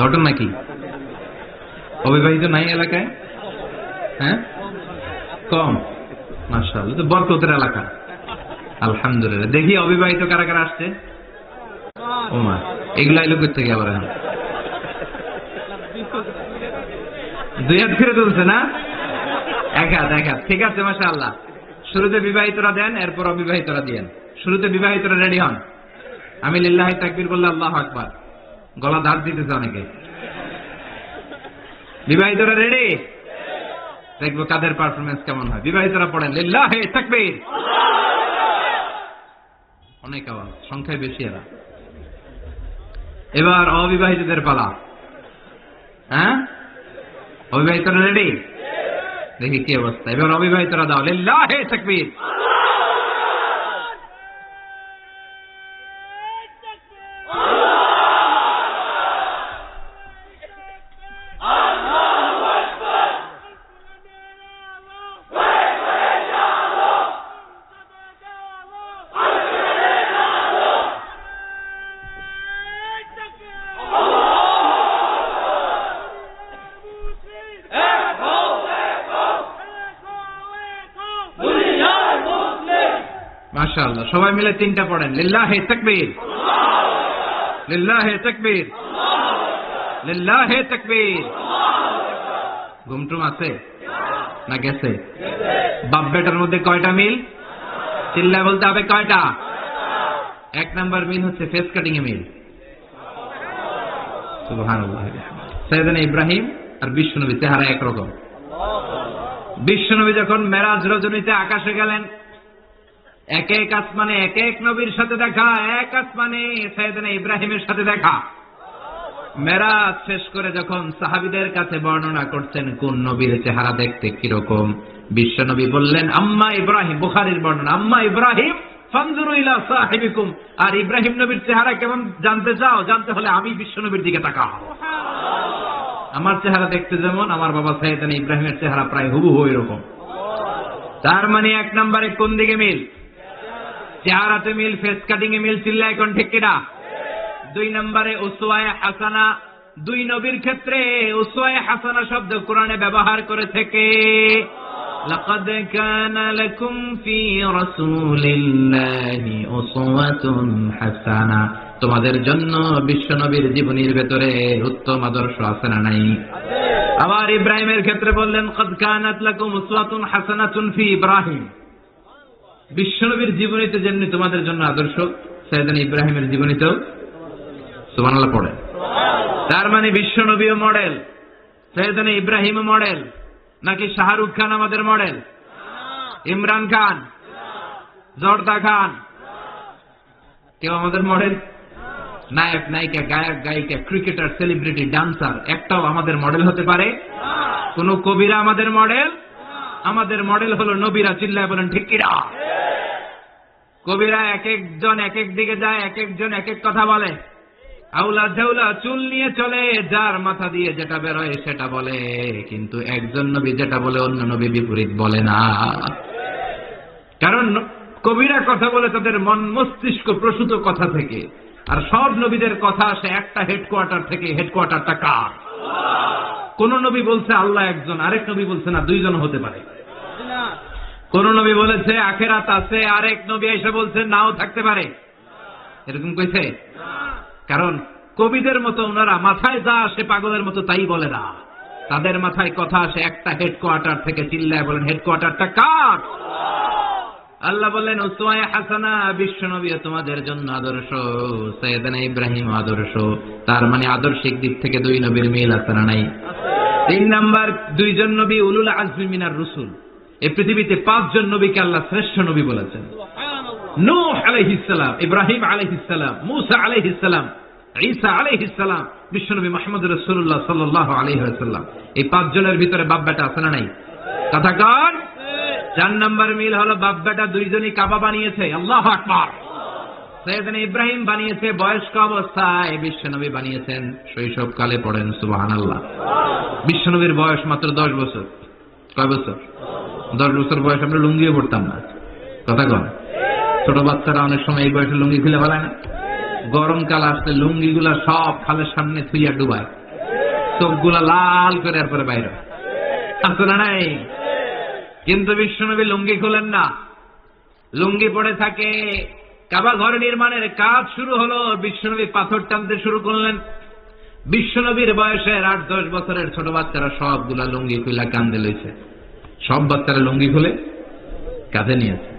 ঘটন নাকি? অবিবাহিত নাই এলাকায়? হ্যাঁ, কম। মাশাআল্লাহ, তো বরকতের এলাকা। আলহামদুলিল্লাহ। দেখি অবিবাহিত কারা কারা আসছে? ওমা, এগুলা এলো করতে গিয়ে আবার এখন 2 হাত ফিরে তুলছে না? 1 হাত, 1 হাত। ঠিক আছে, মাশাআল্লাহ। শুরুতে বিবাহিতরা দেন, এরপর অবিবাহিতরা দিয়েন। শুরুতে বিবাহিতরা রেডি হন। আমি লিল্লাহি তাকবীর বললে আল্লাহু আকবার। গলা ধার দিতেছে অনেকে। বিবাহিতরা রেডি? দেখবো কাদের পারফরমেন্স কেমন হয়। বিবাহিতরা পড়েন লিল্লাহি তাকবীর। অনেক আওয়াজ, সংখ্যায় বেশি এরা। এবার অবিবাহিতদের পালা। হ্যাঁ, অবিবাহিতরা রেডি? দেখি কি অবস্থা। এবার অবিবাহিতরা দাও লিল্লাহি তাকবীর। মাশাআল্লাহ, সবাই মিলে 3টা পড়েন লিল্লাহি তাকবীর, লিল্লাহি তাকবীর, লিল্লাহি তাকবীর। ঘুমটুম আছে না গেছে? বাপ বেটার মধ্যে কয়টা মিল? চিল্লায় বলতে হবে কয়টা? 1 নাম্বার মিল হচ্ছে ফেস কাটিং এ মিল। সুবহানাল্লাহ। সাইয়েদনা ইব্রাহিম আর বিশ্বনবী চেহারা একরকম। বিশ্বনবী যখন মেরাজ রজনীতে আকাশে গেলেন, এক এক আসমানে এক এক নবীর সাথে দেখা, এক আসমানে সাইয়েদনা ইব্রাহিমের সাথে দেখা। মেরাজ শেষ করে যখন সাহাবীদের কাছে বর্ণনা করছেন কোন নবীর চেহারা দেখতে কিরকম, বিশ্বনবী বললেন আম্মা ইব্রাহিম। বুখারীর বর্ণনা, আম্মা ইব্রাহিম ফানজুরু ইলা সাহিবিকুম। আর ইব্রাহিম নবীর চেহারা কেমন জানতে চাও? জানতে হলে আমি বিশ্বনবীর দিকে তাকাও। আমার চেহারা দেখতে যেমন, আমার বাবা সাইয়েদনা ইব্রাহিমের চেহারা প্রায় হুবহু এরকম। তার মানে 1 নম্বরে কোন দিকে মিল? চেহারাতে মিল, ফেস কাটিং এ মিল। চিল্লায় কোন ঠিক কিনা? 2 নম্বরে উসওয়ায়ে হাসানা। 2 নবীর ক্ষেত্রে উসওয়ায়ে হাসানা শব্দ কোরআনে ব্যবহার করে থেকে লাকাদ কানা লাকুম ফি রাসূলিল্লাহি উসওয়াতুন হাসানা। তোমাদের জন্য বিশ্বনবীর জীবনীর ভেতরে উত্তম আদর্শ আছে না নাই? আবার ইব্রাহিমের ক্ষেত্রে বললেন কাদ কানাত লাকুম উসওয়াতুন হাসানাতুন ফি ইব্রাহিম। বিশ্বনবীর জীবনীতে যেমনি তোমাদের জন্য আদর্শ, সাইয়েদনা ইব্রাহিমের জীবনীতেও সুবহানাল্লাহ পড়েন। তার মানে বিশ্বনবীও মডেল, সাইয়েদনা ইব্রাহিমও মডেল, নাকি শাহরুখ খান আমাদের মডেল, ইমরান খান, জর্দা খান, কেউ আমাদের মডেল? নায়ক নায়িকা, গায়ক গায়িকা, ক্রিকেটার, সেলিব্রিটি, ডান্সার একটাও আমাদের মডেল হতে পারে? কোন কবিরা আমাদের মডেল? আমাদের মডেল হলো নবীরা। চিল্লায় বলেন ঠিক কিনা? কবিরা এক একজন এক এক দিকে যায়, এক একজন এক এক কথা বলে, আউলা ঝাউলা চুল নিয়ে চলে, যার মাথা দিয়ে যেটা বেরোয় সেটা বলে, কিন্তু একজন নবী যেটা বলে অন্য নবী বিপরীত বলে না। কারণ কবিরা কথা বলে তাদের মন মস্তিষ্ক প্রসূত কথা থেকে, আর সব নবীদের কথা আসে একটা হেডকোয়ার্টার থেকে। হেডকোয়ার্টারটা কার? কোন নবী বলছে আল্লাহ একজন, আরেক নবী বলছে না দুইজন হতে পারে। কোন নবী বলেছে আখেরাত আছে, আরেক নবী এসে বলছে নাও থাকতে পারে। এরকম কইছে? কারণ কবিদের মতো ওনারা মাথায় যা আসে পাগলের মতো তাই বলে না, তাদের মাথায় কথা আসে একটা হেডকোয়ার্টার থেকে। চিল্লায় বলেন হেডকোয়ার্টারটা কার? আল্লাহ বললেন উসওয়ায়ে হাসানা, বিশ্বনবী তোমাদের জন্য আদর্শ, সাইয়েদনা ইব্রাহিম আদর্শ। তার মানে আদর্শিক দিক থেকে দুই নবীর মিল আছে না নাই? 3 নাম্বার, দুইজন নবী উলুল আজমি মিনার রসুল। এই পৃথিবীতে 5 জন নবীকে আল্লাহ শ্রেষ্ঠ নবী বলেছেন। নূহ আলাইহিস সালাম, ইব্রাহিম আলাইহিস সালাম, মূসা আলাইহিস সালাম, ঈসা আলাইহিস সালাম, বিশ্বনবী মুহাম্মদ রাসূলুল্লাহ সাল্লাল্লাহু আলাইহি ওয়াসাল্লাম। এই 5 জনের ভিতরে বাপ বেটা আছে না নাই? কথা কন। 4 নাম্বার মিল হলো বাপ বেটা দুইজনই কাবা বানিয়েছে। আল্লাহু আকবার। সাইয়েদনা ইব্রাহিম বানিয়েছে বয়স্ক অবস্থায়, বিশ্বনবী বানিয়েছেন শৈশবকালে। পড়েন সুবহানাল্লাহ। বিশ্বনবীর বয়স মাত্র 10 বছর। কয় বছর? 10 বছর বয়স আমরা লুঙ্গিও পড়তাম না। কথা কন। ছোট বাচ্চারা অনেক সময় এই বয়সে লুঙ্গি খুলে ফেলায় না? গরমকাল আসলে লুঙ্গিগুলা সব খালের সামনে থুইয়া ডুবায়, চোখগুলা লাল করে এরপরে বাইরে আছে না নাই? কিন্তু বিশ্বনবী লুঙ্গি খোলেন না, লুঙ্গি পড়ে থাকে। কাবা ঘর নির্মাণের কাজ শুরু হলো, বিশ্বনবী পাথর টানতে শুরু করলেন। বিশ্বনবীর বয়সের 8-10 বছরের ছোট বাচ্চারা সবগুলা লুঙ্গি খুলে কাঁধে লইছে। সব বাচ্চারা লুঙ্গি খুলে কাঁধে নিয়েছে,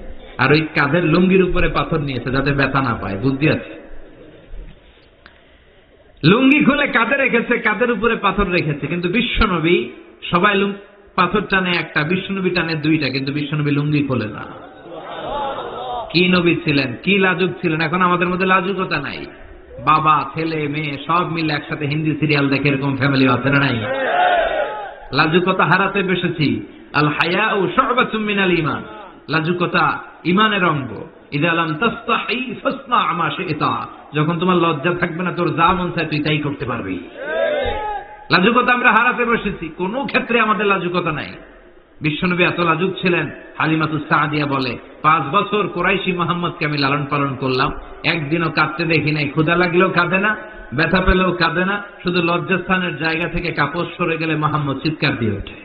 আর ওই কাঁধের লুঙ্গির উপরে পাথর নিয়েছে যাতে ব্যথা না পায়। বুদ্ধি আছে। লুঙ্গি খুলে কাঁধে রেখেছে, কাঁধের উপরে পাথর রেখেছে। কিন্তু বিশ্বনবী, সবাই পাথর টানে একটা, বিশ্বনবী টানে 2টা, কিন্তু বিশ্বনবী লুঙ্গি খোলে না। কি নবী ছিলেন, কি লাজুক ছিলেন। এখন আমাদের মধ্যে লাজুকতা নাই। বাবা ছেলে মেয়ে সব মিলে একসাথে হিন্দি সিরিয়াল দেখে, এরকম ফ্যামিলি আছে না নাই? লাজুকতা হারাতে বসেছি। আল হায়াউ শু'বাতুম মিনাল ঈমান। লাজুকতা ঈমানের অঙ্গ। ইযা লাম তাস্তাহি ফাসনা মা শি'তা। যখন তোমার লজ্জা থাকবে না, তোর যা মন চায় তুই তাই করতে পারবি। লাজুকতা আমরা হারাতে বসেছি, কোনো ক্ষেত্রে আমাদের লাজুকতা নাই। বিশ্বনবী এত লাজুক ছিলেন, হালিমাতুস সাদিয়া বলে 5 বছর কুরাইশি মুহাম্মদকে আমি লালন পালন করলাম, একদিনও কাঁদতে দেখি নাই। ক্ষুধা লাগলেও কাঁদে না, ব্যথা পেলেও কাঁদে না, শুধু লজ্জাস্থানের জায়গা থেকে কাপড় সরে গেলে মুহাম্মদ চিৎকার দিয়ে ওঠে।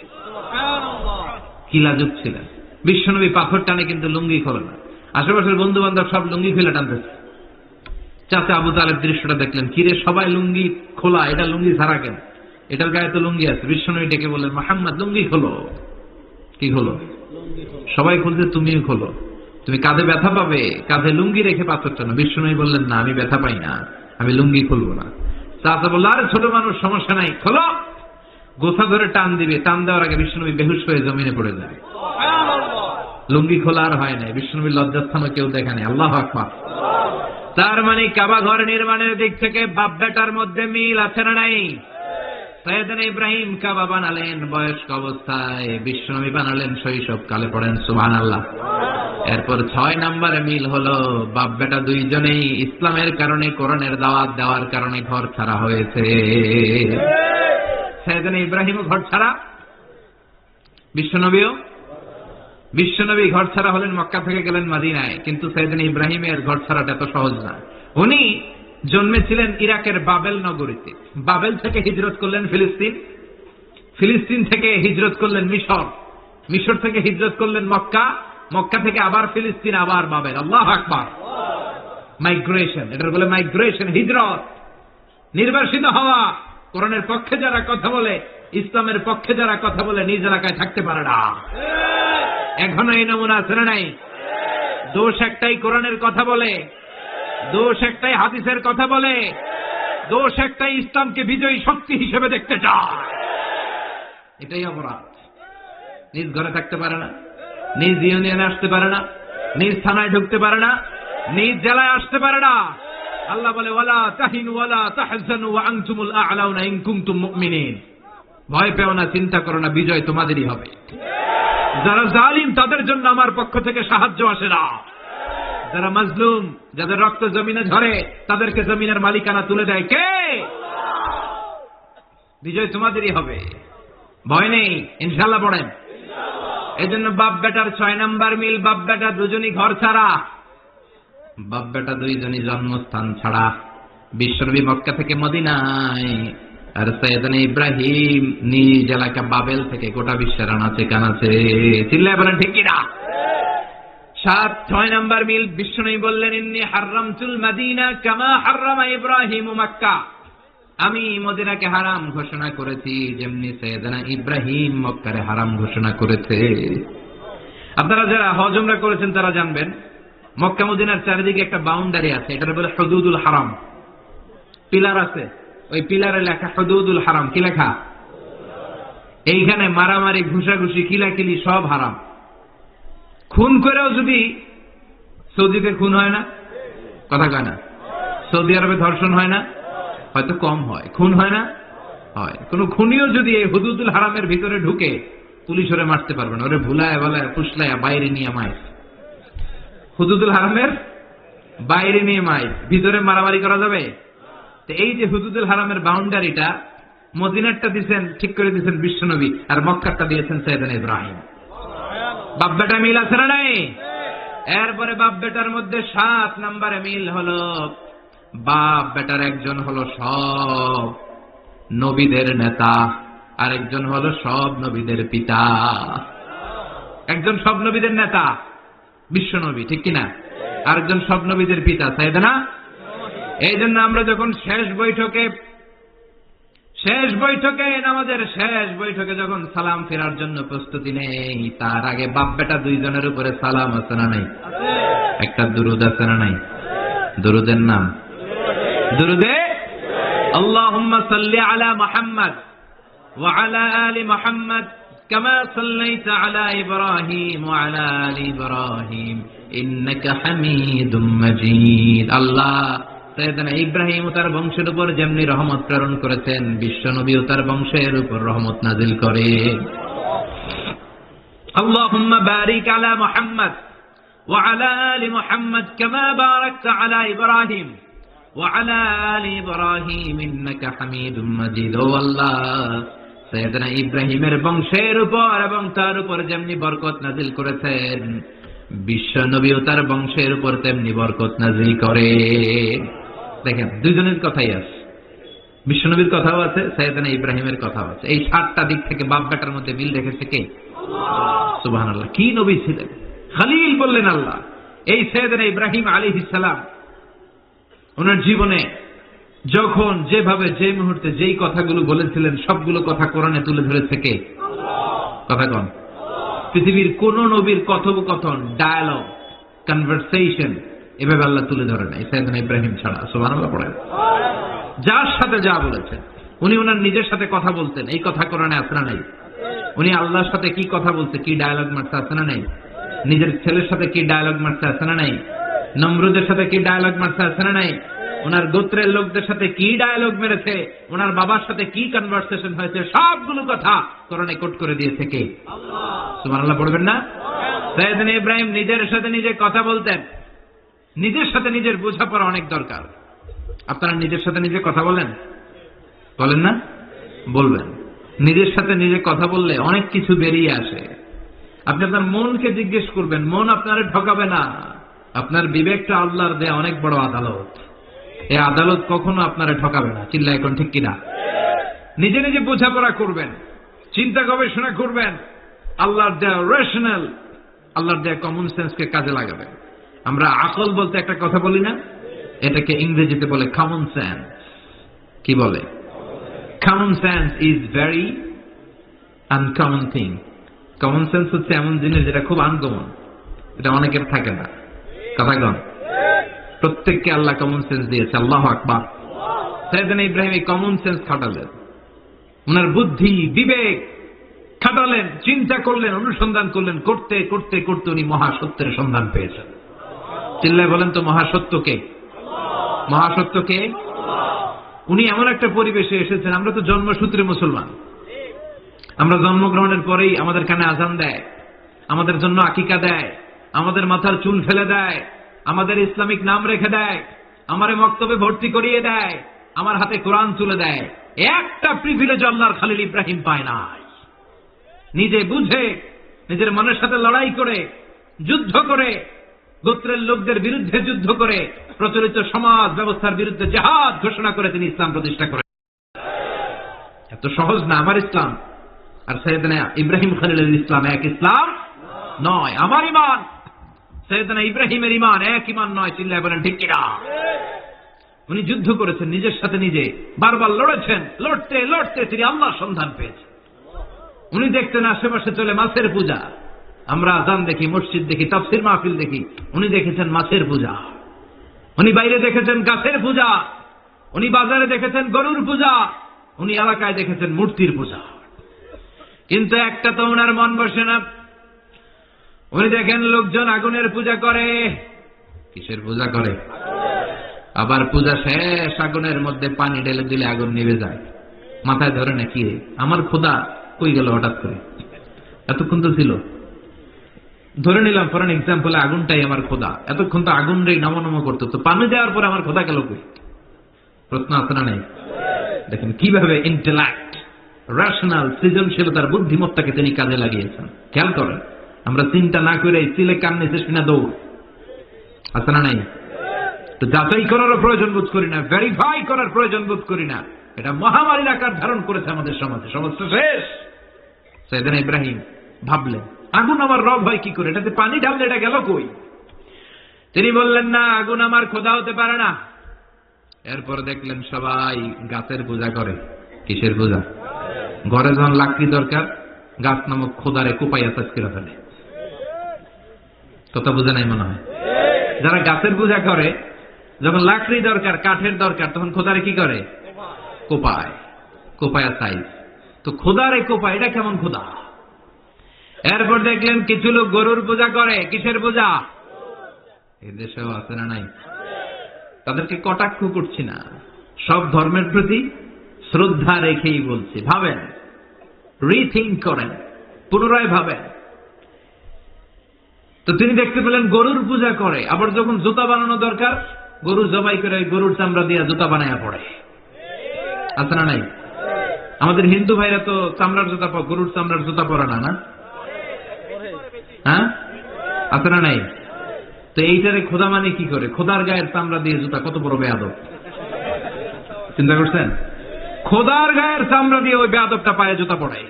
কি লাজুক ছিলেন। বিশ্বনবী পাথর টানে কিন্তু লুঙ্গি খোলে না। আশেপাশের বন্ধু বান্ধব সব লুঙ্গি খুলে টানতেছে। চাচা আবু তালেব দৃশ্যটা দেখলেন, কিরে সবাই লুঙ্গি খোলা, এটা লুঙ্গি ছাড়া কেন? এটার গায়ে তো লুঙ্গি আছে। বিশ্বনবী ডেকে বললেন, মুহাম্মদ লুঙ্গি খোলো। কি হলো? সবাই খুলছে, তুমিও খোলো। তুমি কাঁধে ব্যথা পাবে, কাঁধে লুঙ্গি রেখে পাথর টানো। বিশ্বনবী বললেন, না আমি ব্যথা পাই না, আমি লুঙ্গি খুলবো না। চাচা বলল, আরে ছোট মানুষ, সমস্যা নাই, খোলো। গোছা ধরে টান দিবে, টান দেওয়ার আগে বিশ্বনবী বেহুশ হয়ে জমিনে পড়ে যাবে। লুঙ্গি খোলা আর হয় নাই। বিশ্বনবীর লজ্জাস্থানও কেউ দেখে নাই। আল্লাহু আকবার। তার মানে কাবা ঘর নির্মাণের দিক থেকে বাপ বেটার মধ্যে মিল আছে না নাই? সাইয়েদনা ইব্রাহিম কাবা বানালেন বয়স্ক অবস্থায়, বিশ্বনবী বানালেন শৈশবকালে। পড়েন সুবহানাল্লাহ। এরপর 6 নম্বরে মিল হলো, বাপ বেটা দুইজনেই ইসলামের কারণে, কোরআনের দাওয়াত দেওয়ার কারণে ঘর ছাড়া হয়েছে। সাইয়েদনা ইব্রাহিমও ঘর ছাড়া, বিশ্বনবী ঘর ছাড়া হলেন, মক্কা থেকে গেলেন মদিনায়। কিন্তু সাইয়েদনা ইব্রাহিমের ঘর ছাড়াটা এত সহজ না। উনি জন্মেছিলেন ইরাকের বাবেল নগরীতে। বাবেল থেকে হিজরত করলেন ফিলিস্তিন, ফিলিস্তিন থেকে হিজরত করলেন মিশর, মিশর থেকে হিজরত করলেন মক্কা, মক্কা থেকে আবার ফিলিস্তিন, আবার বাবেল। আল্লাহু আকবার। মাইগ্রেশন, এটার বলে মাইগ্রেশন, হিজরত, নির্বাসিত হওয়া। কোরআনের পক্ষে যারা কথা বলে, ইসলামের পক্ষে যারা কথা বলে, নিজ এলাকায় থাকতে পারে না। এখনো এই নমুনা আছে না নাই? দোষ একটাই কোরআনের কথা বলে, দোষ একটাই হাদিসের কথা বলে, দোষ একটাই ইসলামকে বিজয়ী শক্তি হিসেবে দেখতে চায়। এটাই অপরাধ। নিজ ঘরে থাকতে পারে না, নিজ ইউনিয়নে আসতে পারে না, নিজ থানায় ঢুকতে পারে না, নিজ জেলায় আসতে পারে না। আল্লাহ বলে ওয়ালা তাহিনু ওয়ালা তাহজানু ওয়া আনতুমুল আ'লাউনা ইন কুনতুম মুমিনিন। ভয় পেও না, চিন্তা করো না, বিজয় তোমাদেরই হবে। যারা জালিম তাদের জন্য আমার পক্ষ থেকে সাহায্য আসে না। যারা মাজলুম, যাদের রক্ত জমিনে ঝরে, তাদেরকে জমিনের মালিকানা তুলে দেয় কে? বিজয় তোমাদেরই হবে, ভয় নেই, ইনশাআল্লাহ পড়েন। এই জন্য বাপ বেটার 6 নাম্বার মিল, বাপ বেটা দুজনই ঘর ছাড়া, বাপ বেটা দুইজনই জন্মস্থান ছাড়া। বিশ্বনবী মক্কা থেকে মদিনায়, আর সৈয়দনা ইব্রাহিম নিজ এলাকা বাবেল থেকে গোটা বিশ্বের আনাচে কানাচে। চিল্লায় বলেন ঠিক কিনা? 6 নাম্বার মিল, বিশ্বনবী বললেন ইন্নী হারামতুল মাদিনা কামা হারামা ইব্রাহিম মক্কা। আমি মদিনাকে হারাম ঘোষণা করেছি যেমনি সৈয়দনা ইব্রাহিম মক্কারে হারাম ঘোষণা করেছে। আপনারা যারা হজ উমরা করেছেন তারা জানবেন, মক্কা মদিনার চারিদিকে একটা বাউন্ডারি আছে, এটা বলে হুদুদুল হারাম। পিলার আছে, ওই পিলারে লেখা হুদুদুল হারাম। কি লেখা? এইখানে মারামারি, ঘুষাঘুষি, কিলাকিলি সব হারাম। খুন করেও যদি, সৌদিতে খুন হয় না, কথা কয় না? সৌদি আরবে ধর্ষণ হয় না? হয়তো কম হয়। খুন হয় না? হয়। কোন খুনিও যদি এই হুদুদুল হারামের ভিতরে ঢুকে, পুলিশ ওরে মারতে পারবে না, ওরে ভুলায় বলায় ফুসলায় বাইরে নিয়ে মায়। হুদুদুল হারামের বাইরে নিয়ে মায়, ভিতরে মারামারি করা যাবে? তো এই যে হুদুদুল হারামের বাউন্ডারিটা, মদিনারটা দিয়েছেন, ঠিক করে দিয়েছেন বিশ্বনবী, আর মক্কারটা দিয়েছেন সৈয়দনা ইব্রাহিম। বাপ বেটা মিল আছে না নাই? এরপরে বাপ বেটার মধ্যে 7 নম্বরে মিল হলো, বাপ বেটার একজন হলো সব নবীদের নেতা, আর একজন হলো সব নবীদের পিতা। একজন সব নবীদের নেতা বিশ্বনবী, ঠিক কিনা? আরেকজন সব নবীদের পিতা সাইয়েদনা। এই জন্য আমরা যখন শেষ বৈঠকে নামাজের শেষ বৈঠকে যখন সালাম ফেরার জন্য প্রস্তুতি নেই, তার আগে বাপ বেটা দুইজনের উপরে সালাম আছে না নাই? একটা দুরুদ আছে না নাই? দুরুদের নাম দুরুদে আল্লাহুম্মা সাল্লি আলা মুহাম্মদ ওয়া আলা আলি মুহাম্মদ কামা সাল্লাইতা আলা ইব্রাহিম ওয়া আলা আলি ইব্রাহিম ইন্নাকা হামিদুম মাজিদ। আল্লাহ সৈয়দনা ইব্রাহিম ও তার বংশের উপর যেমনি রহমত প্রেরণ করেছেন, বিশ্বনবী ও তার বংশের উপর রহমত নাজিল করে। আল্লাহুম্মা বারিক আলা মুহাম্মদ ওয়া আলা আলি মুহাম্মদ কামা বারাকতা আলা ইব্রাহিম ওয়া আলা আলি ইব্রাহিম ইন্নাকা হামিদুম মাজিদ। ও আল্লাহ, সৈয়দনা ইব্রাহিমের বংশের উপর এবং তার উপর যেমনি বরকত নাজিল করেছেন, বিশ্বনবী ও তার বংশের উপর তেমনি বরকত নাজিল করে। দেখেন, দুইজনের কথাই আছে, বিশ্বনবীর কথাও আছে, সৈয়দনা ইব্রাহিমের কথাও আছে। এই 7টা দিক থেকে বাপ বেটার মধ্যে মিল রেখেছে কে? সুবহানাল্লাহ। কি নবী ছিলেন, খলিল বললেন আল্লাহ। এই সৈয়দনা ইব্রাহিম আলাইহিস সালাম ওনার জীবনে যখন যেভাবে যে মুহূর্তে যেই কথাগুলো বলেছিলেন, সবগুলো কথা কোরআনে তুলে ধরেছে কে? কথা কন। পৃথিবীর কোন নবীর কথোপকথন, ডায়ালগ, কনভারসেশন এভাবে আল্লাহ তুলে ধরে নাই সৈয়দনা ইব্রাহিম ছাড়া। সুবহানাল্লাহ পড়েন। যার সাথে যা বলেছেন, উনি ওনার নিজের সাথে কথা বলতেন, এই কথা কোরআনে আছে না নাই? উনি আল্লাহর সাথে কি কথা বলছে, কি ডায়ালগ মারছে, আছে না নাই? নিজের ছেলের সাথে কি ডায়ালগ মারছে, আছে না নাই? নমরুদের সাথে কি ডায়ালগ মারছে, আছে না নাই? ওনার গোত্রের লোকদের সাথে কি ডায়ালগ মেরেছে, ওনার বাবার সাথে কি কনভারসেশন হয়েছে, সবগুলো কথা কোরআনে কোট করে দিয়েছে কে? সুবহানাল্লাহ পড়বেন না? সৈয়দনা ইব্রাহিম নিজের সাথে নিজে কথা বলতেন। নিজের সাথে নিজের বোঝাপড়া অনেক দরকার। আপনারা নিজের সাথে নিজে কথা বলেন? বলেন না? বলবেন। নিজের সাথে নিজে কথা বললে অনেক কিছু বেরিয়ে আসে। আপনি আপনার মনকে জিজ্ঞেস করবেন, মন আপনারে ঠকাবে না। আপনার বিবেকটা আল্লাহর দেয়া অনেক বড় আদালত, এই আদালত কখনো আপনারে ঠকাবে না। চিল্লা এখন ঠিক কিনা? নিজে নিজে বোঝাপড়া করবেন, চিন্তা গবেষণা করবেন, আল্লাহর দেয়া রেশনাল, আল্লাহর দেয়া কমন সেন্সকে কাজে লাগাবেন। আমরা আকল বলতে একটা কথা বলি না, এটাকে ইংরেজিতে বলে কমন সেন্স। কি বলে? Common sense is very uncommon thing. Common sense হচ্ছে এমন জিনিস যেটা খুব আনকমন, এটা অনেকের থাকে না। কথা কন, প্রত্যেককে আল্লাহ কমন সেন্স দিয়েছে। আল্লাহু আকবার। সাইয়েদনা ইব্রাহিম এই কমন সেন্স খাটালেন, ওনার বুদ্ধি বিবেক খাটালেন, চিন্তা করলেন, অনুসন্ধান করলেন, করতে করতে করতে উনি মহাসত্যের সন্ধান পেয়েছেন। চিল্লায় বলেন তো মহাসত্যকে, মহাসত্যকে। উনি এমন একটা পরিবেশে এসেছেন, আমরা তো জন্মসূত্রে মুসলমান, আমরা জন্মগ্রহণের পরেই আমাদের কানে আজান দেয়, আমাদের জন্য আকিকা দেয়, আমাদের মাথার চুল ফেলে দেয়, আমাদের ইসলামিক নাম রেখে দেয়, আমারে মক্তবে ভর্তি করিয়ে দেয়, আমার হাতে কোরআন তুলে দেয়। একটা প্রিভিলেজ আল্লাহর খলিল ইব্রাহিম পায় নাই। নিজে বুঝে, নিজের মনের সাথে লড়াই করে, যুদ্ধ করে, গোত্রের লোকদের বিরুদ্ধে যুদ্ধ করে, প্রচলিত সমাজ ব্যবস্থার বিরুদ্ধে জিহাদ ঘোষণা করে তিনি ইসলাম প্রতিষ্ঠা করেন। এত সহজ না আমার ইসলাম আর সাইয়েদনা ইব্রাহিম খলিলের ইসলাম এক ইসলাম নয়। আমার ঈমান সাইয়েদনা ইব্রাহিমের ঈমান এক ঈমান নয়। চিল্লায় বলেন ঠিক কিনা? উনি যুদ্ধ করেছেন নিজের সাথে নিজে, বারবার লড়েছেন, লড়তে লড়তে তিনি আল্লাহর সন্ধান পেয়েছেন। উনি দেখতেন আশেপাশে চলে মাছের পূজা, আমরা আজান দেখি, মসজিদ দেখি, তাফসীর মাহফিল দেখি, উনি দেখেছেন মাছের পূজা। উনি বাইরে দেখেছেন গাছের পূজা, উনি বাজারে দেখেছেন গরুর পূজা, উনি এলাকায় দেখেছেন মূর্তির পূজা। কিন্তু একটা তো ওনার মন বসে না। উনি দেখেন লোকজন আগুনের পূজা করে। কিসের পূজা করে? আবার পূজা শেষ আগুনের মধ্যে পানি ঢেলে দিলে আগুন নিভে যায়। মাথায় ধরে না কি আমার খোদা কই গেল হঠাৎ করে, এতক্ষণ তো ছিল। ধরে নিলাম ফর এন এক্সাম্পল আগুনটাই আমার খোদা, এতক্ষণ তো আগুন রে নম নম করতো, তো পানি দেওয়ার পরে আমার খোদা গেল কই? প্রশ্ন আছে না নাই? দেখেন কিভাবে ইন্টেলেক্ট, রেশনাল, সৃজনশীলতার বুদ্ধিমত্তাকে তিনি কাজে লাগিয়েছেন। খেয়াল করেন, আমরা চিন্তা না করে সিলে কান নিচে শুনে দৌড়, আছে না নাই? তো যাচাই করারও প্রয়োজন বোধ করি না, ভেরিফাই করার প্রয়োজন বোধ করি না। এটা মহামারীর আকার ধারণ করেছে আমাদের সমাজে, সমাজটা শেষ। সাইয়েদনা ইব্রাহিম ভাবলেন আগুন আমার রব হয় কি করে, এটাতে পানি ঢাললে এটা গেল কই? তিনি বললেন না, আগুন আমার খোদা হতে পারে না। এরপর দেখলেন সবাই গাছের পূজা করে। কিসের পূজা? ঘরে যখন লাকড়ি দরকার, গাছ নামক খোদারে কোপাইয়া চাষ করে ফেলে। কথা বোঝা নাই মনে হয়? যারা গাছের পূজা করে, যখন লাকড়ি দরকার, কাঠের দরকার, তখন খোদারে কি করে? কোপায়, কোপায়া সাইজ। তো খোদারে কোপায়, এটা কেমন খোদা? এরপর দেখলেন কিছু লোক গরুর পূজা করে। কিসের পূজা? এদেশেও আছে না নাই? তাদেরকে কটাক্ষ করছি না, সব ধর্মের প্রতি শ্রদ্ধা রেখেই বলছি। ভাবেন, রিথিঙ্ক করেন, পুনরায় ভাবেন। তো তিনি দেখতে পেলেন গরুর পূজা করে, আবার যখন জুতা বানানো দরকার, গরু জবাই করে গরুর চামড়া দিয়ে জুতা বানায়া পড়ে। আছে না নাই? আমাদের হিন্দু ভাইরা তো চামড়ার জুতা, গরুর চামড়ার জুতা পরে না, না? হ্যাঁ, আছে না নাই? তো এইটারে খোদা মানে কি করে? খোদার গায়ের চামড়া দিয়ে জুতা, কত বড় বেয়াদব! চিন্তা করছেন? খোদার গায়ের চামড়া দিয়ে ওই বেয়াদবটা পায়ে জুতা পড়ে।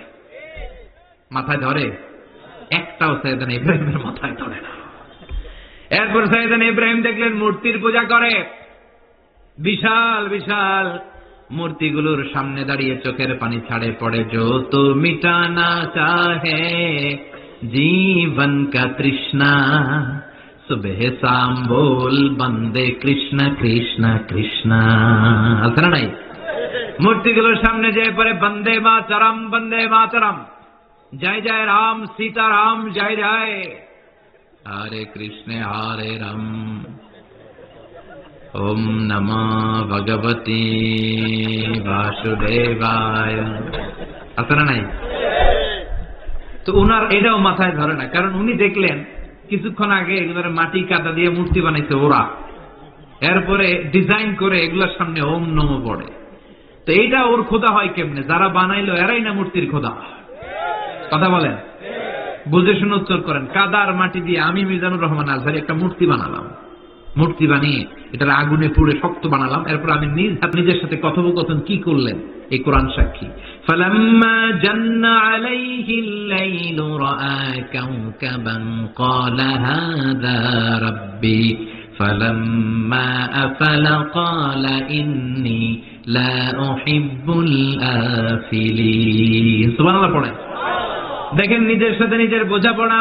মাথায় ধরে? একটাও সাইয়েদনা ইব্রাহিমের মাথায় ধরে না। এরপর সাইয়েদনা ইব্রাহিম দেখলেন মূর্তির পূজা করে। বিশাল বিশাল মূর্তিগুলোর সামনে দাঁড়িয়ে চোখের পানি ছাড়ে পড়ে। जो तो मिटाना चाहे जीवन का तृष्णा सुबह शाम बोल बंदे कृष्ण कृष्ण कृष्ण। আছে না নাই? মূর্তিগুলোর সামনে যেয়ে পড়ে বন্দে মাতরম, বন্দে মাতরম, জয় জয় রাম সীতা রাম জয় জয়, হরে কৃষ্ণ হরে রাম, ওম নমঃ ভগবতে বাসুদেবায়। আছে না নাই? তো উনার এটাও মাথায় ধরে না, কারণ উনি দেখলেন কিছুক্ষণ আগে এগুলোর মাটি কাদা দিয়ে মূর্তি বানাইছে ওরা, এরপরে ডিজাইন করে এগুলোর সামনে ওম নমঃ পড়ে। তো এইটা ওর খোদা হয় কেমনে? যারা বানাইলো এরাই না মূর্তির খোদা। কথা বলেন, বুঝে শুনে উত্তর করেন। কাদার মাটি দিয়ে আমি মিজানুর রহমান আজহারি একটা মূর্তি বানালাম, মূর্তি বানিয়ে এটার আগুনে পুড়ে শক্ত বানালাম, এরপর আমি নিজের সাথে কথোপকথন কি করলেন এই কোরআন সাক্ষী। ফালাম্মা জান্না আলাইহিল লাইলু রাআ কাওকাবান ক্বালা হাযা রাব্বি ফালাম্মা আফালা ক্বালা ইন্নী লা উহিব্বুল আফিলিন। সুবহানাল্লাহ পড়েন। দেখেন নিজের সাথে নিজের বোঝাপড়া।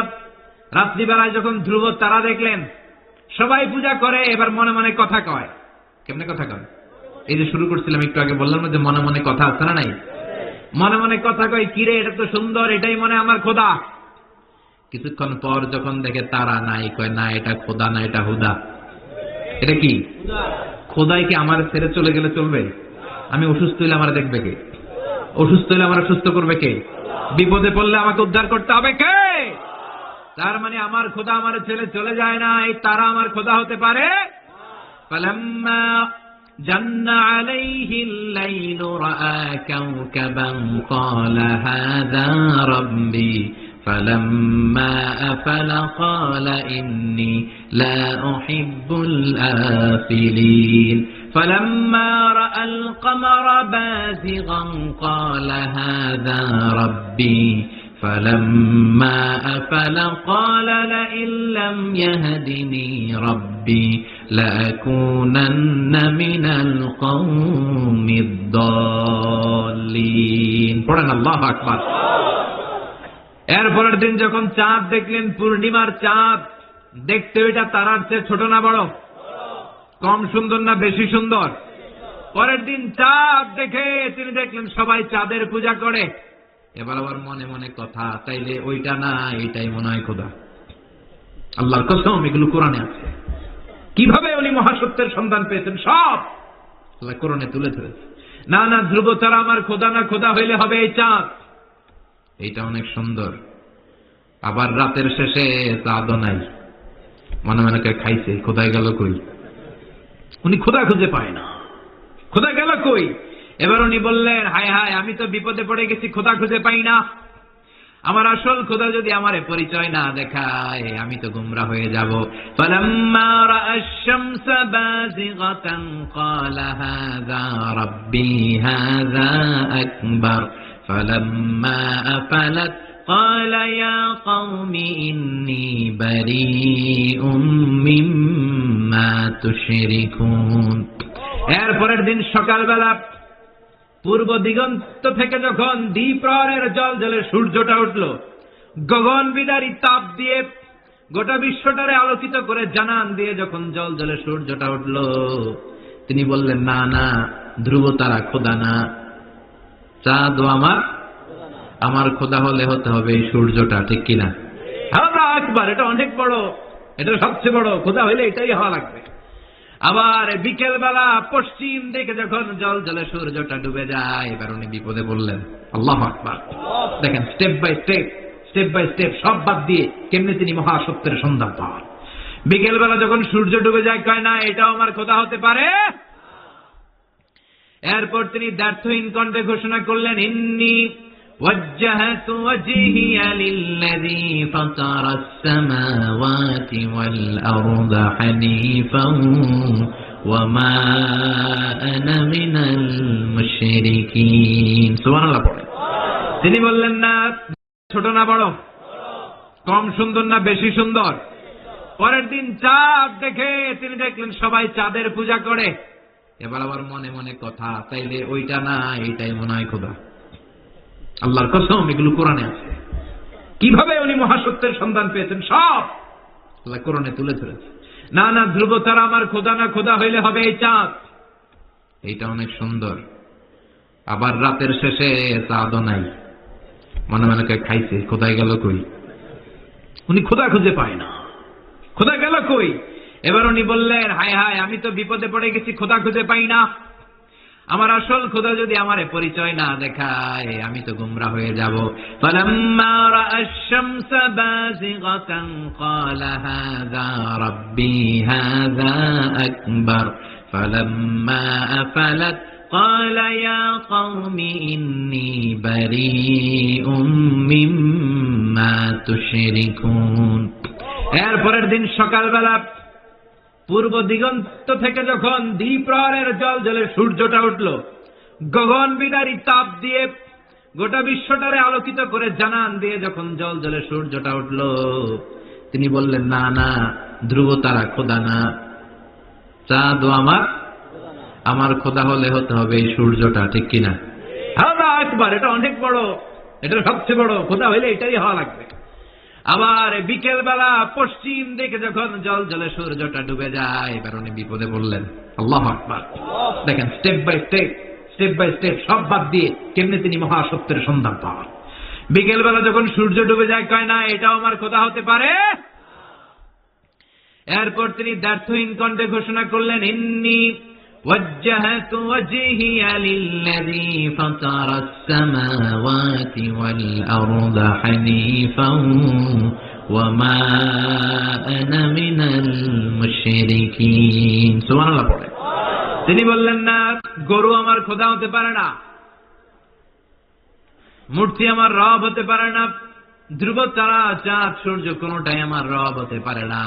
রাত্রিবেলায় যখন ধ্রুব তারা দেখলেন, সবাই পূজা করে, এবার মনে মনে কথা কয়। কেমনে কথা কয়? এই যে শুরু করছিলাম একটু আগে, বললাম যে মনে মনে কথা আছে না নাই? মনে মনে কথা কয়, কিরে এটা তো সুন্দর, এটাই মনে আমার খোদা। কিছুক্ষণ পর যখন দেখে তারা নাই, কয় না এটা খোদা না, এটা হুদা। এটা কি? খোদাই কি আমার ছেড়ে চলে গেলে চলবে? আমি অসুস্থ হইলে আমার দেখবে কে? অসুস্থ হইলে আমার সুস্থ করবে কে? বিপদে পড়লে আমাকে উদ্ধার করতে হবে কে? তার মানে আমার খোদা আমার ছেলে চলে যায় না, এই তারা আমার খোদা হতে পারে। ফালাম্মা জান্না আলাইহিল লাইলু রাআ কাওকাবান ক্বালা হাযা রাব্বি ফালাম্মা আফালা ক্বালা ইন্নী লা উহিব্বুল আফিলিন فلما رأى القمر بازغا قال هذا ربي فلما أفل قال لئن لم يهدني ربي لأكونن من القوم الضالين পড়েন আল্লাহু আকবার। এরপরের দিন যখন চাঁদ দেখলেন, পূর্ণিমার চাঁদ, দেখতে ওইটা তারার চেয়ে ছোট না বড়? কম সুন্দর না বেশি সুন্দর? পরের দিন চাঁদ দেখে তিনি দেখলেন সবাই চাঁদের পূজা করে। এবার আবার মনে মনে কথা, তাইলে ওইটা না এইটাই মনে হয় খোদা। আল্লাহর কসম, এগুলো কোরআনে আছে। কিভাবে উনি মহাসত্যের সন্ধান পেয়েছেন সব আল্লাহ কোরআনে তুলে ধরেছে। না না, ধ্রুব ছাড়া আমার খোদা না, খোদা হইলে হবে এই চাঁদ। এইটা অনেক সুন্দর। আবার রাতের শেষে চাঁদও নাই, মনে মনে খাইছে, খোদাই গেল কই? উনি খোদা খুঁজে পায় না, খোদা গেল কই? এবার উনি বললেন, হায় হায়, আমি তো বিপদে পড়ে গেছি, খোদা খুঁজে পাই না। আমার আসল খোদা যদি আমারে পরিচয় না দেখায়, আমি তো গুমরা হয়ে যাব। ফালাম্মা রাআশ শামসা বাযিগাতান ক্বালা হাযা রাব্বি হাযা আকবার ফালাম্মা আফালাত قال يا قوم إني بريء مما تشركون এরপরের দিন সকালবেলা পূর্ব দিগন্ত থেকে যখন দ্বিপ্রহরের জলজলে সূর্যটা উঠল, গগন বিদারী তাপ দিয়ে গোটা বিশ্বটারে আলোকিত করে জানান দিয়ে যখন জলজলে সূর্যটা উঠল, তিনি বললেন, না না, ধ্রুব তারা খোদা না, চাঁদ আমার খোদা হলে হতে হবে এই সূর্যটা, ঠিক কিনা? আল্লাহু আকবার, এটা অনেক বড়, এটা সবচেয়ে বড় খোদা হইলে এটাই হওয়া লাগবে। আবার বিকেল বেলা পশ্চিম দিকে যখন জলজলে সূর্যটা ডুবে যায়, এবার উনি বিপদে বললেন। আল্লাহু আকবার। দেখেন, স্টেপ বাই স্টেপ সব বাদ দিয়ে কেমনে তিনি মহাসত্যের সন্ধান পান। বিকেল বেলা যখন সূর্য ডুবে যায়, কয় না এটাও আমার খোদা হতে পারে। এরপর তিনি দ্ব্যর্থহীন কণ্ঠে ঘোষণা করলেন, ইন্নী وجهت وجهي للذي فطر السماوات والأرض حنيفا وما أنا من المشركين سبحان الله পড়ে। তিনি বললেন, না ছোট না বড়, কম সুন্দর না বেশি সুন্দর? পরের দিন চাঁদ দেখে তিনি দেখলেন সবাই চাঁদের পূজা করে। এবার আবার মনে মনে কথা, তাইলে ওইটা না এইটাই মনে হয় খোদা। আল্লাহর কসম, এগুলো কোরআনে আছে। কিভাবে উনি মহাসত্যের সন্ধান পেয়েছেন সব আল্লাহ কোরআনে তুলে ধরেছে। না না, ধ্রুব ছাড়া আমার খোদা না, খোদা হইলে হবে এই চাঁদ। এইটা অনেক সুন্দর। আবার রাতের শেষে চাঁদও নাই, মনে মনে খাইছে, খোদাই গেল কই? উনি খোদা খুঁজে পায় না, খোদা গেল কই? এবার উনি বললেন, হায় হায়, আমি তো বিপদে পড়ে গেছি, খোদা খুঁজে পাই না। আমার আসল খোদা যদি আমারে পরিচয় না দেখায়, আমি তো গুমরা হয়ে যাব। ফালাম্মা রাআশ শামসা বাযিগাতান ক্বালা হাযা রাব্বি হাযা আকবার ফালাম্মা আফালাত ক্বালা ইয়া কওমি ইন্নী বারীউম মিম্মা তুশরিকুন। এরপরের দিন সকালবেলা পূর্ব দিগন্ত থেকে যখন দ্বিপ্রহরের জলজলে সূর্যটা উঠল, গগন বিদারী তাপ দিয়ে গোটা বিশ্বটারে আলোকিত করে জানান দিয়ে যখন জলজলে সূর্যটা উঠল, তিনি বললেন, না না, ধ্রুব তারা খোদা না, চাঁদও আমার খোদা হলে হতে হবে এই সূর্যটা, ঠিক কিনা? আল্লাহু আকবার, এটা অনেক বড়, এটা সবচেয়ে বড় খোদা হইলে এটাই হওয়া লাগবে। আবার বিকেল বেলা পশ্চিম দিকে যখন জল জলে সূর্যটা ডুবে যায়, এবার উনি বিপদে পড়লেন। আল্লাহু আকবার। দেখেন স্টেপ বাই স্টেপ সব বাদ দিয়ে কেমনে তিনি মহাসত্যের সন্ধান পান। বিকেল বেলা যখন সূর্য ডুবে যায়, কয় না এটাও আমার খোদা হতে পারে। এরপর তিনি দ্ব্যর্থহীন কণ্ঠে ঘোষণা করলেন, ইন্নী وجهت وجهي للذي فطر السماوات والأرض حنيفا وما أنا من المشركين। সুবহানাল্লাহ পড়ে। তিনি বললেন না গরু আমার খোদা হতে পারে না, মূর্তি আমার রব হতে পারে না, ধ্রুব তারা চাঁদ সূর্য কোনটাই আমার রব হতে পারে না।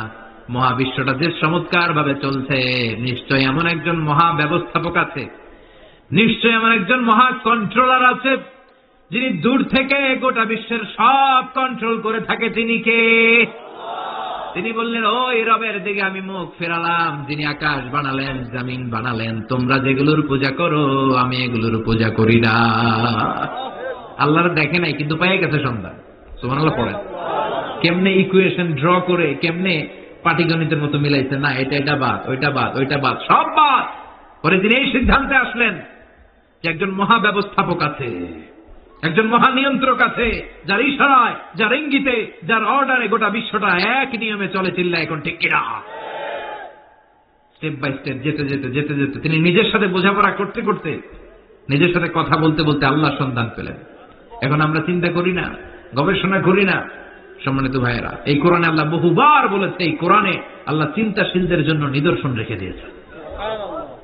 মহাবিশ্বটা যে চমৎকার ভাবে চলছে, নিশ্চয় এমন একজন মহা ব্যবস্থাপক আছে, নিশ্চয় এমন একজন মহা কন্ট্রোলার আছে, যিনি দূর থেকে গোটা বিশ্বের সব কন্ট্রোল করে থাকে। তিনি কে? তিনি বললেন ওই রবের দিকে আমি মুখ ফেরালাম, যিনি আকাশ বানালেন, জমিন বানালেন। তোমরা যেগুলোর পূজা করো আমি এগুলোর পূজা করি না। আল্লাহর দেখে নাই কিন্তু পেয়ে গেছে সন্ধান। সুবহানাল্লাহ পড়েন। কেমনে ইকুয়েশন ড্র করে, কেমনে পাটিগণিতের মতো মিলাইছে, না এটা বাদ, ওইটা বাদ, সব বাদ। পরে তিনি এই সিদ্ধান্তে আসলেন যে একজন মহা ব্যবস্থাপক আছে, একজন মহা নিয়ন্ত্রক আছে, যার ইশারায়, যার ইঙ্গিতে, যার অর্ডারে গোটা বিশ্বটা এক নিয়মে চলে। চিল্লা এখন ঠিক কিনা? স্টেপ বাই স্টেপ যেতে যেতে তিনি নিজের সাথে বোঝাপড়া করতে করতে, নিজের সাথে কথা বলতে বলতে আল্লাহ সন্ধান পেলেন। এখন আমরা চিন্তা করি না, গবেষণা করি না। সম্মানিত ভাইয়েরা, এই কোরআনে আল্লাহ বহুবার বলেছে, এই কোরআনে আল্লাহ চিন্তাশীলদের জন্য নিদর্শন রেখে দিয়েছে।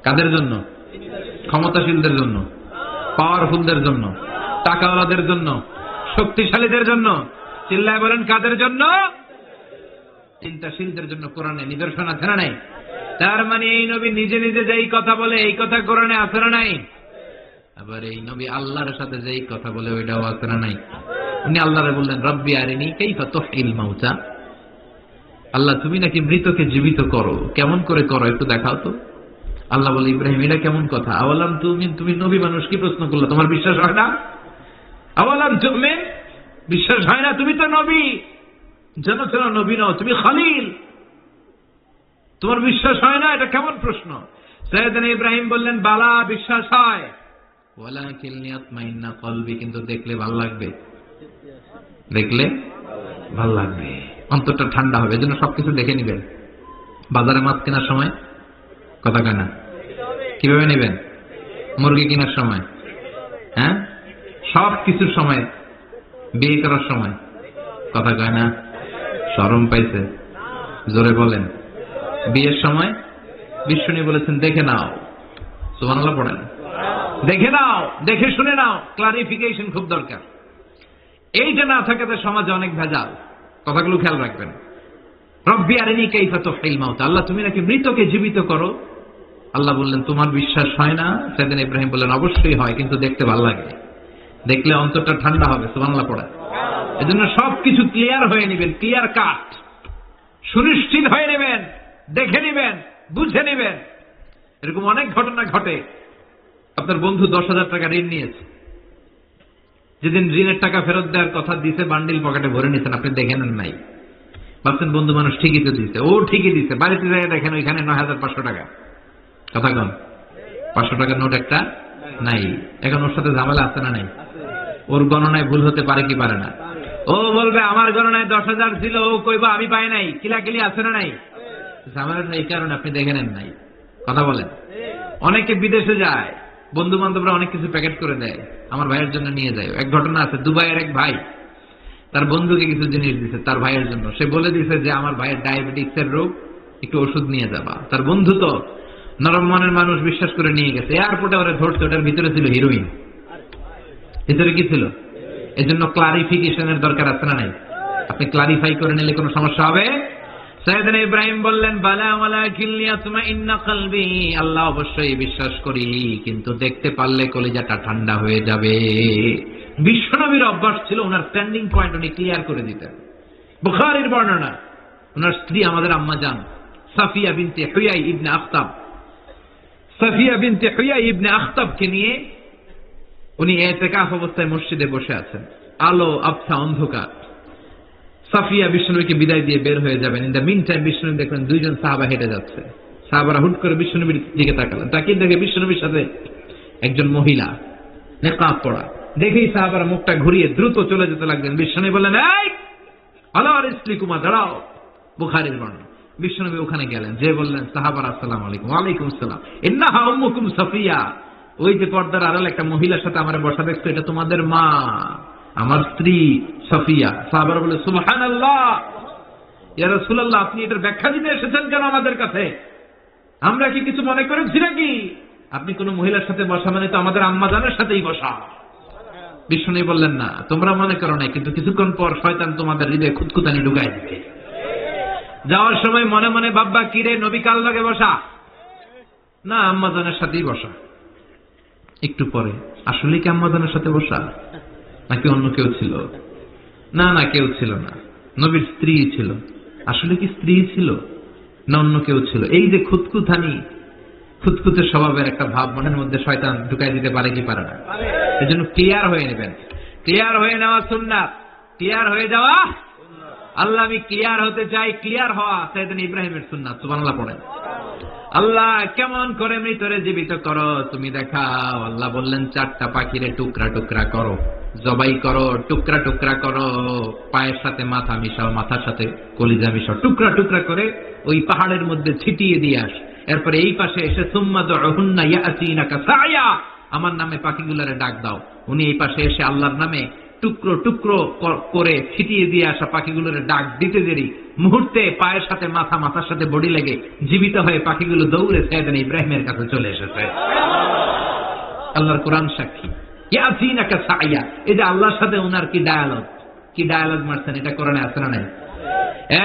কাদের জন্য? ক্ষমতাশীলদের জন্য, পাওয়ারফুলদের জন্য, টাকাওয়ালাদের জন্য, শক্তিশালীদের জন্য। চিল্লায় বলেন কাদের জন্য? চিন্তাশীলদের জন্য কোরআনে নিদর্শন আছে না নাই? তার মানে এই নবী নিজে নিজে যেই কথা বলে এই কথা কোরআনে আছে না নাই? আবার এই নবী আল্লাহর সাথে যেই কথা বলে ওইটাও আছে না নাই? উনি আল্লাহরে বললেন রব্বি আরিনি কাইফা তুহয়িল মাউতা। আল্লাহ তুমি নাকি মৃতকে জীবিত করো, কেমন করে করো একটু দেখাও তো। আল্লাহ বলে ইব্রাহিম এটা কেমন কথা? আওয়ালাম তুমি নবী মানুষ কি প্রশ্ন করলো, তোমার বিশ্বাস হয় না? আওয়ালাম তুমিন, বিশ্বাস হয় না? তুমি তো নবী, জানো না নবী নও, তুমি খলিল, তোমার বিশ্বাস হয় না? এটা কেমন প্রশ্ন? সাইয়েদনা ইব্রাহিম বললেন বালা, বিশ্বাস হয়, ওয়ালাকিন লিয়াতমাইন্না কলবি, কিন্তু দেখলে ভালো লাগবে, দেখলে ভাল লাগবে, অন্তরটা ঠান্ডা হবে। এজন্য সবকিছু দেখে নিবেন। বাজারে মাছ কেনার সময় কথা কয় না, কিভাবে নেবেন? মুরগি কেনার সময়, হ্যাঁ, সব কিছুর সময়, বিয়ে করার সময় কথা কয় না, শরম পাইছে, জোরে বলেন। বিয়ের সময় বিষ্ণু বলেছেন দেখে নাও। সুবহানাল্লাহ পড়েন। দেখে নাও, দেখে শুনে নাও, ক্লারিফিকেশন খুব দরকার। এইটা না থাকাতে সমাজে অনেক ভেজাল। কথাগুলো খেয়াল রাখবেন। রব্বি আরিনি কাইফা তুহয়িল মাউতা, আল্লাহ তুমি নাকি মৃতকে জীবিত করো। আল্লাহ বললেন তোমার বিশ্বাস হয় না? সাইয়েদনা ইব্রাহিম বললেন অবশ্যই হয়, কিন্তু দেখতে ভালো লাগে, দেখলে অন্তরটা ঠান্ডা হবে। সুবহানাল্লাহ পড়েন। এজন্য সবকিছু ক্লিয়ার হয়ে নেবেন, ক্লিয়ার কাট, সুনিশ্চিত হয়ে নেবেন, দেখে নেবেন, বুঝে নেবেন। এরকম অনেক ঘটনা ঘটে। আপনার বন্ধু 10,000 টাকা ঋণ নিয়েছে, যেদিন ঋণের টাকা ফেরত দেওয়ার কথা দিছে বান্ডিল পকেটে ভরে নিয়েছেন, আপনি দেখে নেন নাই। ভাবছেন বন্ধু মানুষ ঠিকই তো দিছে, ও ঠিকই দিছে। বাড়িতে যাই দেখেন ওইখানে 9,500 টাকা। কথা কন, 500 টাকার নোট একটা নাই। এখন ওর সাথে ঝামেলা আছে না নাই? ওর গণনায় ভুল হতে পারে কি পারে না? ও বলবে আমার গণনায় 10,000 ছিল, ও কইবা আমি পাই নাই। কিলাকিলি আছে না নাই? ঝামেলাটা এই কারণে আপনি দেখে নেন নাই। কথা বলেন। অনেকে বিদেশে যায়, বন্ধু বান্ধবরা অনেক কিছু প্যাকেট করে দেয়, আমার ভাইয়ের জন্য নিয়ে যায়। এক ঘটনা আছে, দুবাইয়ের এক ভাই তার বন্ধুকে কিছু জিনিস দিছে তার ভাইয়ের জন্য। সে বলে দিছে যে আমার ভাইয়ের ডায়াবেটিক্সের রোগ, একটু ওষুধ নিয়ে যাবা। তার বন্ধু তো নরম মনের মানুষ, বিশ্বাস করে নিয়ে গেছে। এয়ারপোর্টে ওরা ধরছে, ওটার ভিতরে ছিল হিরোইন। ভিতরে কি ছিল? এজন্য ক্লারিফিকেশনের দরকার আছে না নাই? আপনি ক্লারিফাই করে নিলে কোনো সমস্যা হবে? সাইয়েদনা ইব্রাহিম বললেন বালা ওয়ালাকিন লিয়াতমাইন্না কলবি, আল্লাহ অবশ্যই বিশ্বাস করি, কিন্তু দেখতে পারলে কলিজাটা ঠান্ডা হয়ে যাবে। বিশ্বনবীর অভ্যাস ছিল ওনার স্ট্যান্ডিং পয়েন্ট উনি ক্লিয়ার করে দিতেন। বুখারীর বর্ণনা, ওনার স্ত্রী আমাদের আম্মা জান সাফিয়া বিনতে হুয়াই ইবনে আখতাব, সাফিয়া বিনতে হুয়াই ইবনে আখতাবকে নিয়ে উনি ইতিকাফ অবস্থায় মসজিদে বসে আছেন। আলো আবছা অন্ধকার। সাফিয়া বিশ্বনবীকে বিদায় দিয়ে বের হয়ে যাবেন। ইন দ্য মিন টাইম বিশ্বনবী দেখলেন দুইজন সাহাবা হেঁটে যাচ্ছে। সাহাবারা হুট করে বিশ্বনবীর দিকে তাকালেন, তাকিয়ে দেখে বিশ্বনবীর সাথে একজন মহিলা নেকাব পড়া। দেখেই সাহাবারা মুখটা ঘুরিয়ে দ্রুত চলে যেতে লাগলেন। বিশ্বনবী বললেন, এই আলা রিসলিকুমা, দাঁড়াও। বুখারীর বর্ণনা। বিশ্বনবী ওখানে গেলেন, যে বললেন সাহাবারা আসসালামু আলাইকুম। ওয়ালাইকুম আসসালাম। ইন্নাহা উম্মুকুম সাফিয়া, ওই যে পর্দার আড়াল একটা মহিলার সাথে আমার বসা দেখছো, এটা তোমাদের মা, আমার স্ত্রী সাফিয়া। সাহাবারা বলে, সুবহানাল্লাহ, ইয়া রাসূলুল্লাহ, আপনি এটার ব্যাখ্যা দিতে এসেছেন কেন আমাদের কাছে? আমরা কি কিছু মনে করেছি নাকি? আপনি কোন মহিলার সাথে বসা মানে তো আমাদের আম্মা জানের সাথেই বসা। বিষ্ণু বললেন, না, তোমরা মনে করো না, কিন্তু কিছুক্ষণ পর শয়তান তোমাদের হৃদয়ে খুঁতখুঁতানি ঢুকাই দিবে। যাওয়ার সময় মনে মনে ভাববা, কিরে নবী কাল লগে বসা? না, আম্মা জানের সাথেই বসা। একটু পরে, আসলে কি আম্মা জানের সাথে বসা নাকি অন্য কেউ ছিল? না না, কেউ ছিল না, নবীর স্ত্রী ছিল। আসলে কি স্ত্রী ছিল না অন্য কেউ ছিল? এই যে খুঁতখুঁতানি, খুঁতখুঁতে স্বভাবের একটা ভাব মনের মধ্যে শয়তান ঢুকাই দিতে পারে কি পারে না? এই জন্য ক্লিয়ার হয়ে নেবেন। ক্লিয়ার হয়ে নেওয়া সুন্নাত, ক্লিয়ার হয়ে যাওয়া। আল্লাহ, আমি ক্লিয়ার হতে চাই। ক্লিয়ার হওয়া সাইয়েদনা ইব্রাহিমের সুন্নাত। সুবহানাল্লাহ পড়েন। আল্লাহ, কেমন করে মৃতরে জীবিত করো তুমি দেখাও। আল্লাহ বললেন, 4টা পাখিরে টুকরা টুকরা করো, জবাই করো, টুকরা টুকরা করো, পায়ের সাথে মাথা মিশাও, মাথার সাথে কলিজা মিশাও, টুকরা টুকরা করে ওই পাহাড়ের মধ্যে ছিটিয়ে দিয়ে আস। এরপরে এই পাশে এসে সুম্মা দুহুন্না ইয়াতিনাকা সায়া, আমার নামে পাখিগুলোরে ডাক দাও। উনি এই পাশে এসে আল্লাহর নামে টুকরো টুকরো করে ছিটিয়ে দিয়ে আসা পাখিগুলোরে ডাক দিতে দেরি মুহূর্তে পায়ের সাথে মাথা, মাথার সাথে বডি লেগে জীবিত হয়ে পাখিগুলো দৌড়ে সাইয়েদনা ইব্রাহিমের কাছে চলে এসেছে। আল্লাহর কোরআন সাক্ষী। ইয়াতিনাকা সায়া, এই যে আল্লাহর সাথে ওনার কি ডায়ালগ মারছেন, এটা কোরআনে আছে না নাই?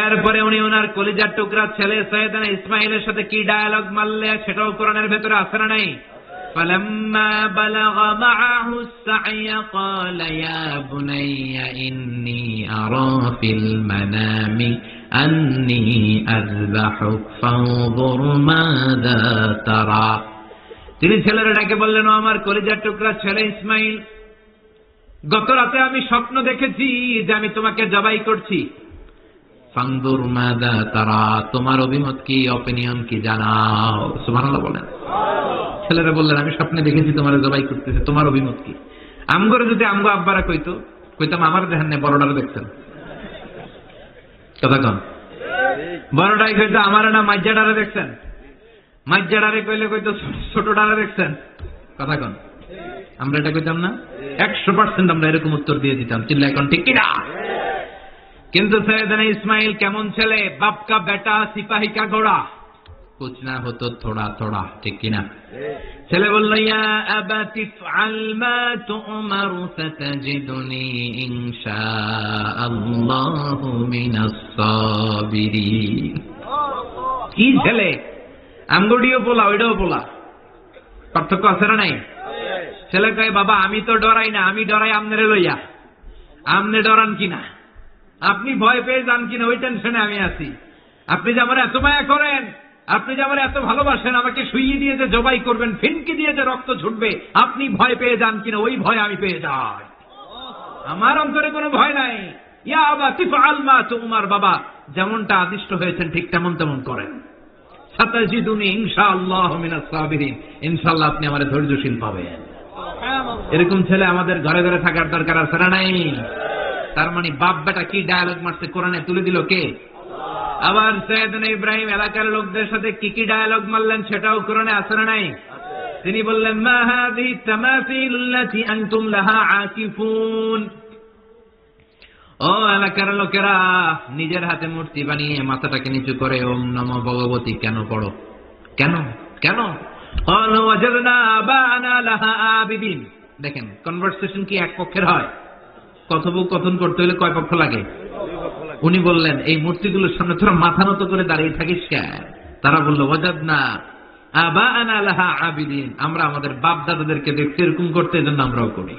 এরপরে উনি ওনার কলিজার টুকরা ছেলে সাইয়েদনা ইসমাইলের সাথে কি ডায়ালগ মারলে, সেটাও কোরআনের ভেতরে আছে না নাই? فَلَمَّا بَلَغَ مَعَهُ السَّعْيَ قَالَ يَا بُنَيَّ إِنِّي أَرَى فِي الْمَنَامِ أَنِّي أَذْبَحُكَ فَانظُرْ مَاذَا تَرَى। তিনি ছেলেরা ডাকে বললেন, ও আমার কলিজার টুকরা ছেলে ইসমাইল, গত রাতে আমি স্বপ্ন দেখেছি যে আমি তোমাকে জবাই করছি। ফানজুর মাযা তারা, তোমার অভিমত কি, অপিনিয়ন কি জানাও। সুবহানাল্লাহ বলেন। ছেলেরা বললেন, আমি স্বপ্নে দেখেছি তোমার জবাই করতেছে, তোমার অভিমত কি? আমগরে যদি আমগো আব্বারা কইতাম আমার দেখেন না, বড়টারে দেখছেন। কথা কন, বড়টাই কইতো আমার না, মাজ্জাডারে দেখছেন। মাজ্জাডারে কইলে কইতো ছোটটারে দেখছেন। কথা কন, আমরা এটা কইতাম না? 100% আমরা এরকম উত্তর দিয়ে দিতাম। চিল্লা এখন ঠিক কিনা? কিন্তু সাইয়েদনা ইসমাইল কেমন ছেলে, বাপ কা বেটা সিপাহী কা ঘোড়া, কুছ না হতো থোড়া থোড়া, ঠিক কিনা? ছেলে বলল, ইয়া আবাতি ফাআল মা তু'মারু সাতাজিদুনি ইনশাআল্লাহু মিনাস সাবিরিন। কি ছেলে, আমগডিও বলা ওইটাও বলা, পার্থক্য আছে না নাই? ছেলে কয়, বাবা আমি তো ডরাই না, আমি ডরাই আমনেরে লইয়া। আমনে ডরান কিনা, আপনি ভয় পেয়ে যান কিনা, ওই টেনশনে আমি আছি। আপনি যে আমার এত মায়া করেন, আপনি যে আমার এত ভালোবাসেন, আমাকে শুইয়ে দিয়ে যে জবাই করবেন, ফিনকি দিয়ে যে রক্ত ছুটবে, আপনি ভয় পেয়ে যান কিনা, ওই ভয় আমি পেয়ে যাই। আমার অন্তরে কোনো ভয় নাই। ইয়া আবাতি ফাআল মা তু'মার, বাবা যেমনটা আদিষ্ট হয়েছেন ঠিক তেমন তেমন করেন। সাতাজিদুনি ইনশাআল্লাহু মিনাস সাবিরিন, ইনশাআল্লাহ আপনি আমারে ধৈর্যশীল পাবেন। এরকম ছেলে আমাদের ঘরে ঘরে থাকার দরকার আছে না নাই? তার মানে বাপ বেটা কি ডায়ালগ মারছে কোরআনে তুলে দিল কে? আবার সাইয়েদনা ইব্রাহিম এলাকার লোকদের সাথে কি কি ডায়ালগ মারলেন সেটাও কোরআনে আছে না নাই? তিনি বললেন, মা হাযিহি তামাসিলুল্লাতী আনতুম লাহা আকিফুন। ও এলাকার লোকেরা, নিজের হাতে মূর্তি বানিয়ে মাথাটাকে নিচু করে ওম নমো ভগবতী কেন পড়ো? কেন কেন? ক্বালু ওয়াজাদনা আবা'ানা লাহা আবিদিন। দেখেন, কনভারসেশন কি এক পক্ষের হয়? কথোপকথন করতে হলে কয় পক্ষ লাগে? উনি বললেন, এই মূর্তিগুলোর সামনে তোরা মাথা নত করে দাঁড়িয়ে থাকিস কেন? তারা বলল, ওয়াজাদনা আবা'ানা লাহা আবিদিন, আমরা আমাদের বাপ দাদাদেরকে দেখতে এরকম করতে, এজন্য আমরাও করি।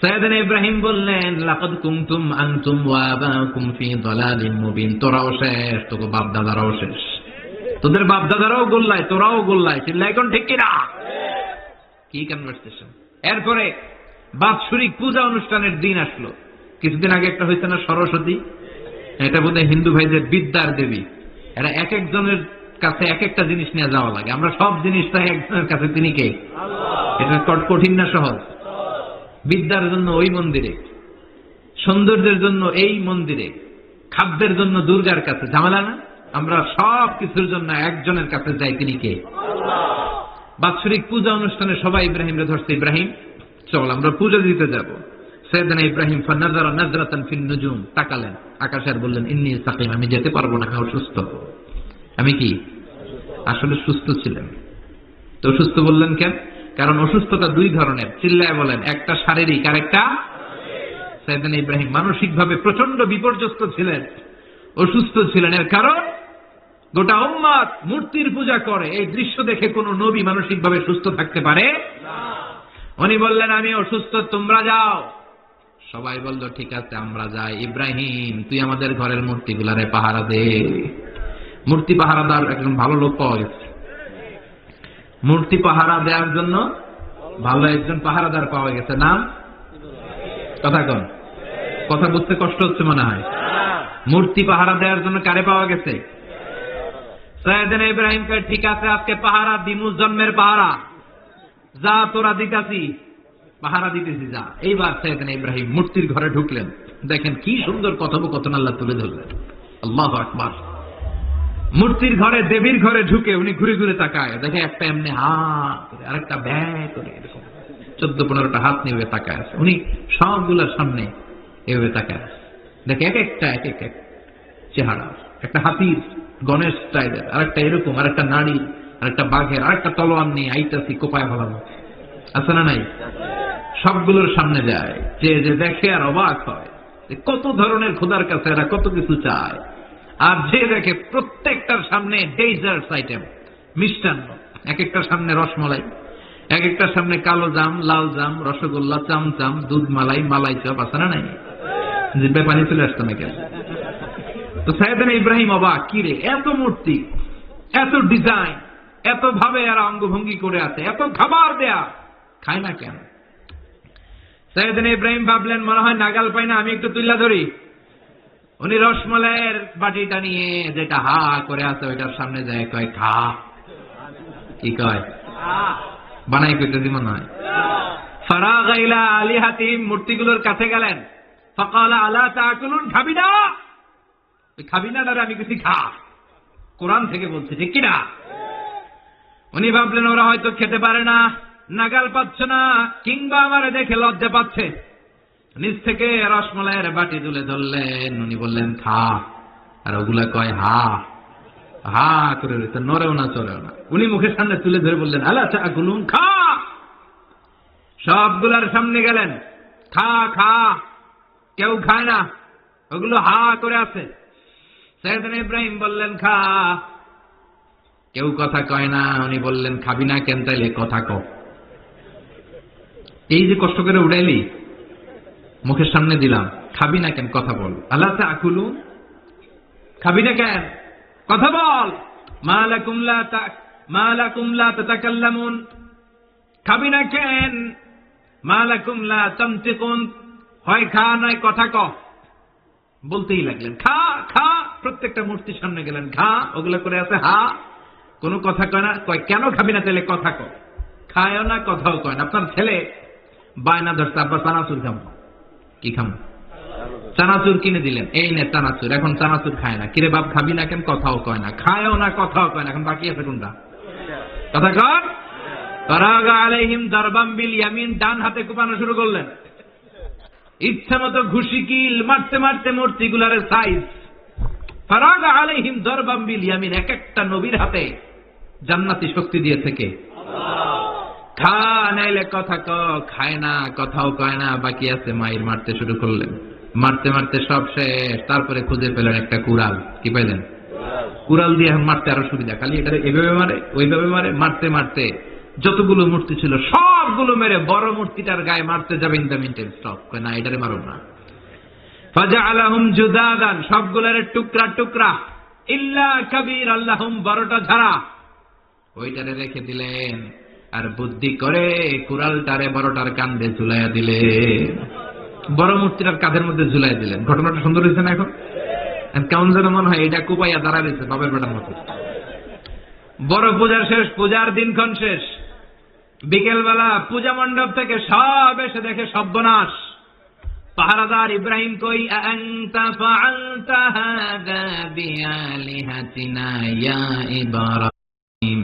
সাইয়েদনা ইব্রাহিম বললেন, লাকাদ কুনতুম আনতুম ওয়া আবাউকুম ফি দালালিন মুবিন, তোরাও শেষ, তোকে বাপ দাদারাও শেষ, তোদের বাপ দাদারাও গোল্লায়, তোরাও গোল্লায়। চিল্লা এখন ঠিক কিনা? কি কনভারসেশন। এরপরে বাৎসরিক পূজা অনুষ্ঠানের দিন আসলো। কিছুদিন আগে একটা হয়েছে না সরস্বতী, এটা বোধহয় হিন্দু ভাইদের বিদ্যার দেবী। এরা এক একজনের কাছে এক একটা জিনিস নিয়ে যাওয়া লাগে। আমরা সব জিনিসটা একজনের কাছে, তিনি কে? এটা কঠিন না সহজ? বিদ্যার জন্য ওই মন্দিরে, সৌন্দর্যের জন্য এই মন্দিরে, খাদ্যের জন্য দুর্গার কাছে, ঝামেলা না? আমরা সব কিছুর জন্য একজনের কাছে যাই, তিনি কে? বাৎসরিক পূজা অনুষ্ঠানে সবাই ইব্রাহিমরে ধরছে, ইব্রাহিম চল আমরা পূজা দিতে যাব। সাইয়েদনা ইব্রাহিম ফানাযারা নাযরাতান ফিন নুজুম, তাকালেন আকাশে আর বললেন ইন্নী সাকিম, আমি যেতে পারবো না, আমি অসুস্থ। আমি কি আসলে সুস্থ ছিলেন? তো অসুস্থ বললেন কেন? কারণ অসুস্থতা দুই ধরনের, চিল্লায় বলেন। একটা শারীরিক, আর একটা সাইয়েদনা ইব্রাহিম মানসিকভাবে প্রচন্ড বিপর্যস্ত ছিলেন, অসুস্থ ছিলেন। এর কারণ গোটা উম্মত মূর্তির পূজা করে, এই দৃশ্য দেখে কোন নবী মানসিকভাবে সুস্থ থাকতে পারে না। উনি বললেন আমি অসুস্থ, তোমরা যাও। সবাই বলল ঠিক আছে আমরা যাই। ইব্রাহিম তুই আমাদের ঘরের মূর্তিগুলারে পাহারা দে। মূর্তি পাহারাদার একজন ভালো লোক পাওয়া গেছে, মূর্তি পাহারা দেওয়ার জন্য ভালো একজন পাহারাদার পাওয়া গেছে। নাম? কথা কন, কথা বুঝতে কষ্ট হচ্ছে মনে হয়। মূর্তি পাহারা দেওয়ার জন্য কারে পাওয়া গেছে? সাইয়েদনা ইব্রাহিম কে ঠিক আছে আজকে পাহারা দিমু, জন্মের পাহারা, যা তোরা দিতাছি, পাহারা দিতেছি যা। এইবার সাইয়েদনা ইব্রাহিম মূর্তির ঘরে ঢুকলেন। দেখেন কি সুন্দর কথোপকথন আল্লাহ তুলে ধরলেন। আল্লাহু আকবার। মূর্তির ঘরে, দেবীর ঘরে ঢুকে উনি ঘুরে ঘুরে তাকায়, দেখে একটা এমনি হা করে, আরেকটা ব্যা করে, এরকম 14-15টা হাত নিয়ে তাকায় আছে। উনি সবগুলোর সামনে এভাবে তাকায় আছে, দেখে এক একটা এক এক চেহারা, একটা হাতির গণেশ স্টাইলের, আরেকটা এরকম, আরেকটা নারী, আরেকটা বাঘের, আরেকটা তলোয়ার নিয়ে আইতাছি কোপায় ফেলানো, আছে না নাই? সবগুলোর সামনে যায়, যে যে দেখে আর অবাক হয় কত ধরনের খোদার কাছে এরা কত কিছু চায়। আর যে দেখে প্রত্যেকটার সামনে ডেজার্টস আইটেম, মিষ্টান্ন, এক একটার সামনে রসমালাই, এক একটার সামনে কালো জাম, লাল জাম, রসগোল্লা, চামচাম, দুধ মালাই, মালাই চপ, আছে না নাই? জিভে পানি চলে আসতো না কেন? তো সাইয়েদনা ইব্রাহিম অবাক, কি রে এত মূর্তি, এত ডিজাইন, এত ভাবে আর অঙ্গভঙ্গি করে আছে, এত খাবার দেয়া, খায় না কেন? সাইয়েদনা ইব্রাহিম ভাবলেন মনে হয় নাগাল পাই না, আমি একটু তুল্লা ধরি। উনি রসমালাইয়ের বাটিটা নিয়ে, যেটা হা করে আছে ওইটার সামনে যায়, কয় খা। কি কয়? বানাই কইতেছি মনে হয়। ফারাগা ইলা আলিহাতিহিম, মূর্তিগুলোর কাছে গেলেন। ফাকালা আলা তাকুলুন, খাবি না? খাবি না? দাদা আমি কিছু খা, কোরআন থেকে বলছি, ঠিক কিনা? উনি ভাবলেন ওরা হয়তো খেতে পারে না, নাগাল পাচ্ছে না, কিংবা আমারে দেখে লজ্জা পাচ্ছে। নিজ থেকে রসমালাইয়ের বাটি তুলে ধরলেন, উনি বললেন খা। আর ওগুলা কয় হা হা করে রয়েছে, নড়েও না চড়েও না। উনি মুখের সামনে তুলে ধরে বললেন আলা তাকুলুন, খা। সবগুলার সামনে গেলেন, খা খা। কেউ খায় না, ওগুলো হা করে আছে। সাইয়েদনা ইব্রাহিম বললেন খা। কেউ কথা কয় না। উনি বললেন খাবি না কেন? তাইলে কথা ক। এই যে কষ্ট করে উড়াইলি, মুখের সামনে দিলাম, খাবি না কেন? কথা বল। আল্লাহ তাকুলু, খাবি না কেন? কথা বল। মা লাকুম লা তাতাকাল্লামুন, খাবি না কেন? মা লাকুম লা তানতিকুন, হয় খা নয় কথা ক। বলতেই লাগলেন খা খা। প্রত্যেকটা মূর্তির সামনে গেলেন, খা। ওগুলো করে আছে হা, কোনো কথা কয় না। কয় কেন খাবি না? তাহলে কথা ক। খায়ও না, কথাও কয় না। আপনার ছেলে বায়না ধরছে, আব্বা চানাচুর খাবো। কি খাবো? চানাচুর কিনে দিলেন, এই নে চানাচুর। এখন চানাচুর খায় না। কিরে বাপ খাবি না কেন? কথাও কয় না। খায়ও না, কথাও কয় না। এখন বাকি আছে কোনটা? কথা কর। ফারাগা আলাইহিম দারবাম বিল ইয়ামিন, ডান হাতে কোপানো শুরু করলেন। ইচ্ছা মতো ঘুষি কিল মারতে মারতে মূর্তিগুলার সাইজ। ফারাগা আলাইহিম দারবাম বিল ইয়ামিন, এক একটা নবীর হাতে জান্নাতি শক্তি দিয়ে থেকে খা, নাইলে কথা ক। খায় না, কথাও কয় না, বাকি আছে। মায়ের মারতে শুরু করলেন, মারতে মারতে সব শেষ। তারপরে খুঁজে পেলেন একটা কুড়াল। কি পাইলেন? কুড়াল দিয়ে মারতে আরো সুবিধা, খালি এটা এভাবে মারে, ওইভাবে মারে। মারতে মারতে যতগুলো মূর্তি ছিল সবগুলো মেরে বড় মূর্তিটার গায়ে মারতে যাবেন, স্টপ কয় না, এটারে মারুন না। ফাজআলাহুম জুদাদান, সবগুলোর টুকরা টুকরা। ইল্লা কাবীর আল্লাহুম, বড়টা ছাড়া ওইটারে রেখে দিলেন। আর বুদ্ধি করে কুড়ালটারে বড়টার কাঁধে ঝুলাইয়া দিলেন, বড় মূর্তিটার কাঁধের মধ্যে ঝুলাই দিলেন। ঘটনাটা সুন্দর হয়েছে না? এখন কেমন যেন মনে হয় এটা কুপাইয়া দাঁড়া দিচ্ছে বাপের বেটার মতো। বড় পূজার শেষ, পূজার দিনক্ষণ শেষ, বিকেল বেলা পূজা মণ্ডপ থেকে সব এসে দেখে সর্বনাশ। পাহারাদার ইব্রাহিম কই, আনতা ফাআলতা হাযা বিআলিহাতিনা ইয়া ইব্রাহিম।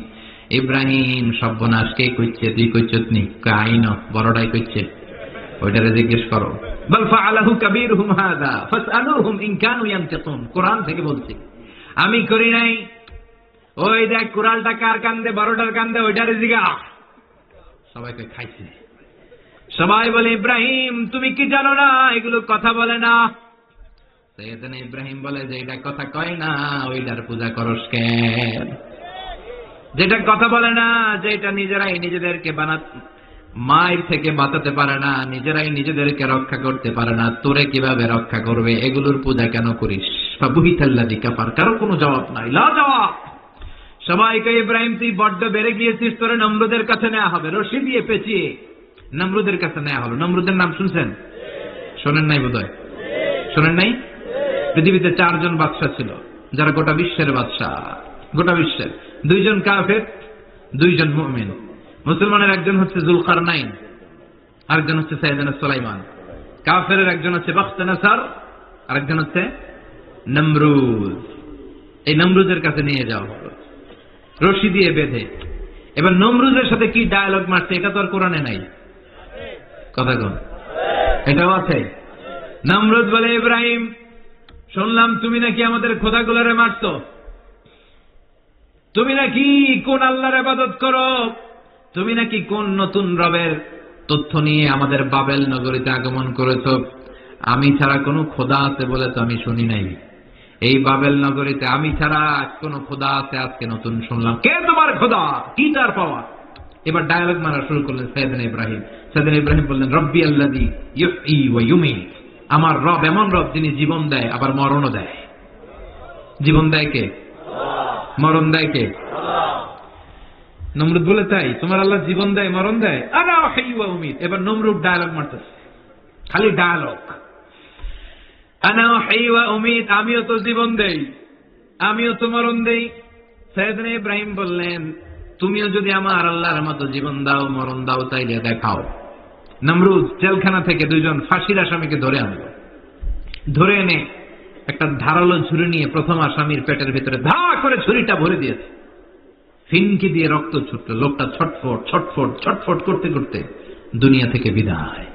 ইব্রাহিম সর্বনাশ কে কইছে? তুই কইছত নি? কাইন বড়টাই কইছে, ওইটারে জিজ্ঞেস করো। বাল ফাআলাহু কাবীরুহুম হাযা ফাসআলুহুম ইন কানু ইয়ানতিকুন। কোরআন থেকে বলছি, আমি করি নাই। ওই দেখ কুড়ালটা কার কান্দে, বড়টার কান্দে, ওইটারে জিগা। সবাইকে খাইছে। সবাই বলে, ইব্রাহিম তুমি কি জানো না এগুলো কথা বলে না? সাইয়েদনা ইব্রাহিম বলে, যে এটা কথা কয় না ওইটার পূজা করস কেন? যেটা কথা বলে না, যেটা নিজেরাই নিজেদেরকে মায়ের থেকে বাঁচাতে পারে না, নিজেরাই নিজেদেরকে রক্ষা করতে পারে না, তোরে কিভাবে রক্ষা করবে? এগুলোর পূজা কেন করিস? ফাবুহিতাল্লাযী কাফার। কারো কোনো জবাব নাই, লা জবাব। সবাইকে, ইব্রাহিম তুই বড্ড বেড়ে গিয়েছিস, তোরে নমরুদের কাছে নেওয়া হবে, রশি দিয়ে পেঁচিয়ে নমরুদের কাছে নেওয়া হলো। নমরুদের নাম শুনছেন? শোনেন নাই বোধহয়? শোনেন নাই? পৃথিবীতে 4 জন বাদশা ছিল, যারা গোটা বিশ্বের বাদশা। গোটা বিশ্বের 2 জন কাফের, 2 জন মুমিন। মুসলমানের একজন হচ্ছে যুলকারনাইন, আরেকজন হচ্ছে সাইয়েদনা সুলাইমান। কাফেরের একজন হচ্ছে বাখতানাসার, আরেকজন হচ্ছে নমরুদ। এই নমরুদের কাছে নিয়ে যাওয়া হলো রশি দিয়ে বেঁধে। এবার নমরুদের সাথে কি ডায়ালগ মারছে এটা তো আর কোরআনে নাই। কথা কোন? এটাও আছে। নমরুদ বলে, ইব্রাহিম শুনলাম তুমি নাকি আমাদের খোদাগুলোরে মারছো, তুমি নাকি কোন আল্লাহর ইবাদত করো, তুমি নাকি কোন নতুন রবের তথ্য নিয়ে আমাদের বাবেল নগরীতে আগমন করেছো। আমি ছাড়া কোনো খোদা আছে বলে তো আমি শুনি নাই। এই বাবেল নগরীতে আমি ছাড়া কোন খোদা আছে আজকে নতুন শুনলাম। কে তোমার খোদা? কি তার পাওয়া? এবার ডায়ালগ মারা শুরু করলেন সাইয়েদনা ইব্রাহিম। সাইয়েদনা ইব্রাহিম বললেন, রব্বি আল্লাযী ইউহয়ী ওয়া ইউমীত। আমার রব এমন রব যিনি জীবন দেয় আবার মরণও দেয়। জীবন দেয় কে? মরণ দেয় কে? নমরুদ বলে, তাই তোমার আল্লাহ জীবন দেয় মরণ দেয়? আনা উহয়ী ওয়া উমীত। এবার নমরুদ ডায়ালগ মারতেছে, খালি ডায়ালগ। আনা উহয়ী ওয়া উমীত, আমিও তো জীবন দেই, আমিও তো মরণ দেই। সাইয়েদনা ইব্রাহিম বললেন, তুমিও যদি আমার আল্লাহর মতো জীবন দাও মরণ দাও তাইলে দেখাও। নমরুদ জেলখানা থেকে 2 জন ফাঁসির আসামিকে ধরে আনলো। ধরে এনে একটা ধারালো ছুরি নিয়ে প্রথম আসামির পেটের ভিতরে ধা করে ছুরিটা ভরে দিয়েছে। ফিনকি দিয়ে রক্ত ছুটল। লোকটা ছটফট ছটফট ছটফট করতে করতে দুনিয়া থেকে বিদায়।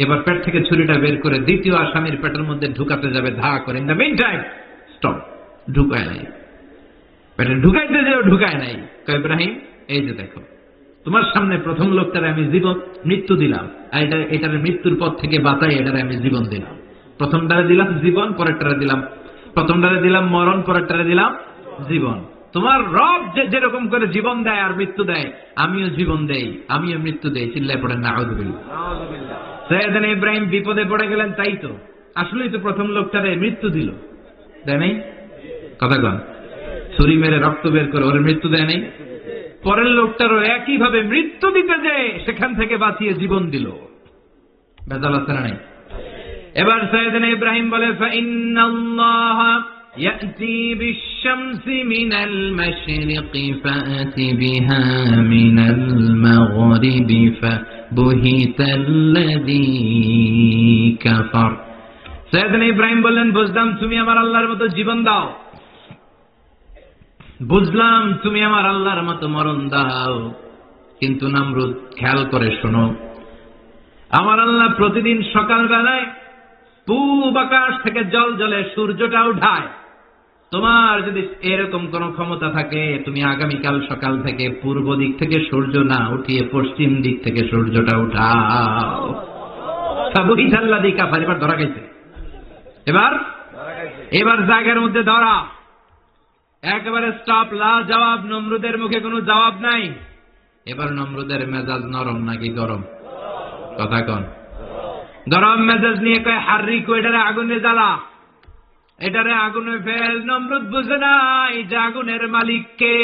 এবার পেট থেকে ছুরিটা বের করে দ্বিতীয় আসামির পেটের মধ্যে ঢুকাতে যাবে ধা করে। In the meantime stop, ঢুকায় নাই। পেটে ঢুকাইতে যেও ঢুকায় নাই। কয়, ইব্রাহিম এই যে দেখো, তোমার সামনে প্রথম লোকটারে আমি মৃত্যু দিলাম, আর এটার মৃত্যুর পথ থেকে বাঁচাই এটারে আমি জীবন দিলাম। প্রথমটারে দিলাম জীবন, পরেরটারে দিলাম, প্রথমটারে দিলাম মরণ, পরেরটারে দিলাম জীবন। তোমার রব যেরকম করে জীবন দেয় আর মৃত্যু দেয়, আমিও জীবন দেই, আমিও মৃত্যু দেই। চিল্লায় পড়েন নাউযুবিল্লাহ। সাইয়েদনা ইব্রাহিম বিপদে পড়ে গেলেন। তাই তো, আসলেই তো প্রথম লোকটারে মৃত্যু দিল, দেয় নাই? কথা কন, ছুরি মেরে রক্ত বের করে ওর মৃত্যু দেয় নাই? পরের লোকটারও একই ভাবে মৃত্যু দিতে যে সেখান থেকে বাঁচিয়ে জীবন দিল। ভেজাল আছে না নাই? এবার সাইয়েদনা ইব্রাহিম বলে, ফাইন্নাল্লাহা ইয়াতি বিশ-শামসি মিনাল মাশরিকি ফাআতি বিহা মিনাল মাগরিবি ফাবুহিতাল্লাযী কাফার। সাইয়েদনা ইব্রাহিম বললেন, বুঝলাম তুমি আমার আল্লাহর মতো জীবন দাও, বুঝলাম তুমি আমার আল্লাহর মতো মরণ দাও, কিন্তু নমরুদ খেয়াল করে শোনো, আমার আল্লাহ প্রতিদিন সকাল বেলায় পূব আকাশ থেকে জল জলে সূর্যটা উঠায়। তোমার যদি এরকম কোন ক্ষমতা থাকে, তুমি আগামীকাল সকাল থেকে পূর্ব দিক থেকে সূর্য না উঠিয়ে পশ্চিম দিক থেকে সূর্যটা উঠাও। ফাবুহিতাল্লাযী কাফার। এবার ধরা গেছে, এবার জায়গার মধ্যে ধরা, একেবারে স্টপ, লা জবাব। নমরুদের মুখে কোনো জবাব নাই। এবার নমরুদের মেজাজ নরম নাকি গরম? কথা কন। গরম মেজাজ নিয়ে কয়, হাররিকু, এটারে আগুনে জ্বালা, এটারে আগুনে ফেল। নমরুদ বুঝে নাই যে আগুনের মালিক কে।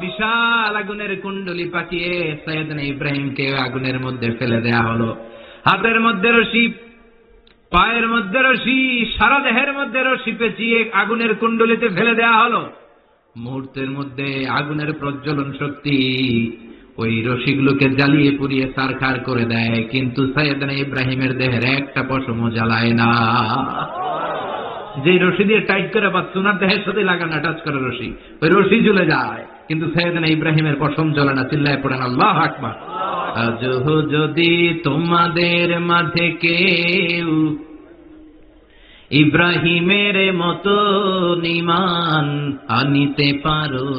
বিশাল আগুনের কুণ্ডলি পাকিয়ে সাইয়েদনা ইব্রাহিমকে আগুনের মধ্যে ফেলে দেয়া হলো। হাতের মধ্যে রশি, পায়ের মধ্যে রশি, সারা দেহের মধ্যে রশি পেঁচিয়ে আগুনের কুণ্ডলিতে ফেলে দেয়া হলো। মুহূর্তের মধ্যে আগুনের প্রজ্বলন শক্তি ওই রশিগুলোকে জ্বালিয়ে পুড়িয়ে ছারখার করে দেয়, কিন্তু সাইয়েদনা ইব্রাহিমের দেহের একটা পশমও জ্বালায় না। যে রশি দিয়ে টাইট করে পাচ্ছে, ওনার দেহের সাথে লাগানো টাচ করে রশি, ওই রশি জ্বলে যায়, কিন্তু সাইয়েদনা ইব্রাহিমের পশম জ্বলে না। চিল্লায় পড়েন আল্লাহু আকবার। আজহ যদি তোমাদের মাঝে কেউ ইব্রাহিমের মতো ঈমান আনিতে পারো,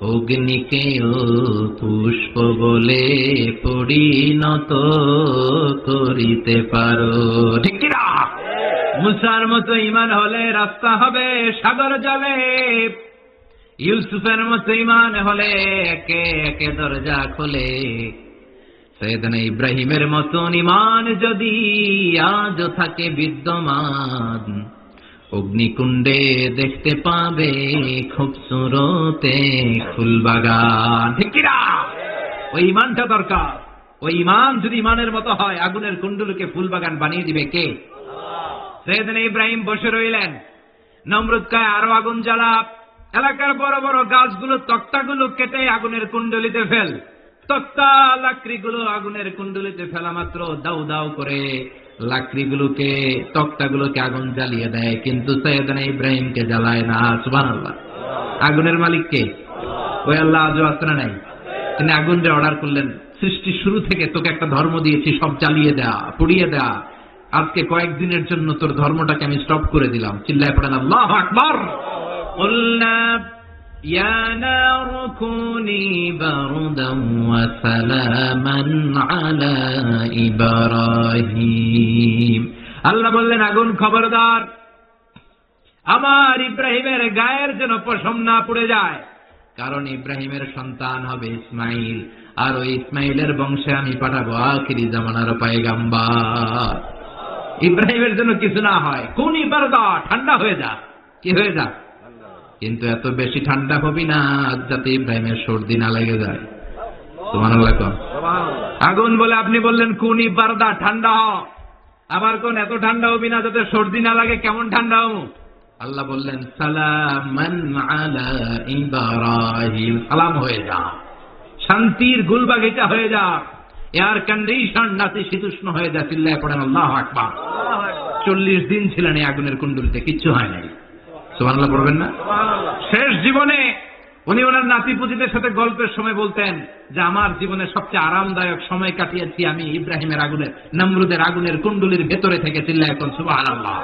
অগ্নিকেও পুষ্প বলে পরিণত করিতে পারো। ঠিক কিনা? মুসার মতো ঈমান হলে রাস্তা হবে সাগর জলে, ইউসুফের মতো ঈমান হলে একে একে দরজা খোলে। সাইয়েদনা ইব্রাহিমের মতন ঈমান যদি আজও থাকে বিদ্যমান, অগ্নিকুণ্ডে দেখতে পাবে খুবসুরতে ফুলবাগান। ঠিক কিনা? ওই ঈমানটা দরকার। ওই ঈমান যদি ঈমানের মতো হয়, আগুনের কুণ্ডলকে ফুলবাগান বানিয়ে দিবে কে? সাইয়েদনা ইব্রাহিম বসে রইলেন। নমরুদ কয় আরো আগুন জ্বালা, এলাকার বড় বড় গাছগুলো তক্তাগুলো কেটে আগুনের কুণ্ডলিতে ফেল। তক্তা লাকড়িগুলো আগুনের কুণ্ডলিতে ফেলা মাত্র দাউ দাউ করে লাকড়িগুলোকে, তক্তাগুলোকে আগুন জ্বালিয়ে দেয়, কিন্তু সাইয়েদনা ইব্রাহিমকে জ্বালায় না। সুবহানাল্লাহ। আগুনের মালিক কে? ওই আল্লাহ আজও আসরা নাই। তিনি আগুনকে অর্ডার করলেন, সৃষ্টি শুরু থেকে তোকে একটা ধর্ম দিয়েছি, সব জ্বালিয়ে দেয়া, পুড়িয়ে দেয়া, আজকে কয়েকদিনের জন্য তোর ধর্মটাকে আমি স্টপ করে দিলাম। চিল্লায় পড়েন আল্লাহু আকবার। কুলনা ইয়া নারু কুনি বারদান ওয়া সালামান আলা ইব্রাহিম। আল্লাহ বললেন, আগুন খবরদার, আমার ইব্রাহিমের গায়ের যেন পশম না পুড়ে যায়, কারণ ইব্রাহিমের সন্তান হবে ইসমাইল, আর ওই ইসমাইলের বংশে আমি পাঠাবো আখিরি জামানার পয়গাম্বার। ইব্রাহিমের জন্য কিছু না হয়, কুনি বারদা, ঠান্ডা হয়ে যা। কি হয়ে যা? কিন্তু এত বেশি ঠান্ডা হবি না যাতে ইব্রাহিমের সর্দি না লেগে যায়। সুবহানাল্লাহ। আগুন বলে আপনি বললেন কুনি বারদা, ঠান্ডা হ, আবার কোন এত ঠান্ডা হবি না যাতে সর্দি না লাগে। কেমন ঠান্ডা হবো? আল্লাহ বললেন সালামান আলা ইব্রাহিম, সালাম হয়ে যা, শান্তির গুলবাগিচা হয়ে যা, এয়ার কন্ডিশন নাতিশীতোষ্ণ হয়ে যা। চিল্লায় পড়েন আল্লাহু আকবার। 40 দিন ছিলেন এই আগুনের কুণ্ডলিতে, কিচ্ছু হয় নাই। সুবহানাল্লাহ পড়বেন না? শেষ জীবনে উনি ওনার নাতি পুতিদের সাথে গল্পের সময় বলতেন যে আমার জীবনের সবচেয়ে আরামদায়ক সময় কাটিয়েছি আমি ইব্রাহিমের আগুনের, নমরুদের আগুনের কুণ্ডলির ভেতরে থেকে। চিল্লায় এখন সুবহানাল্লাহ।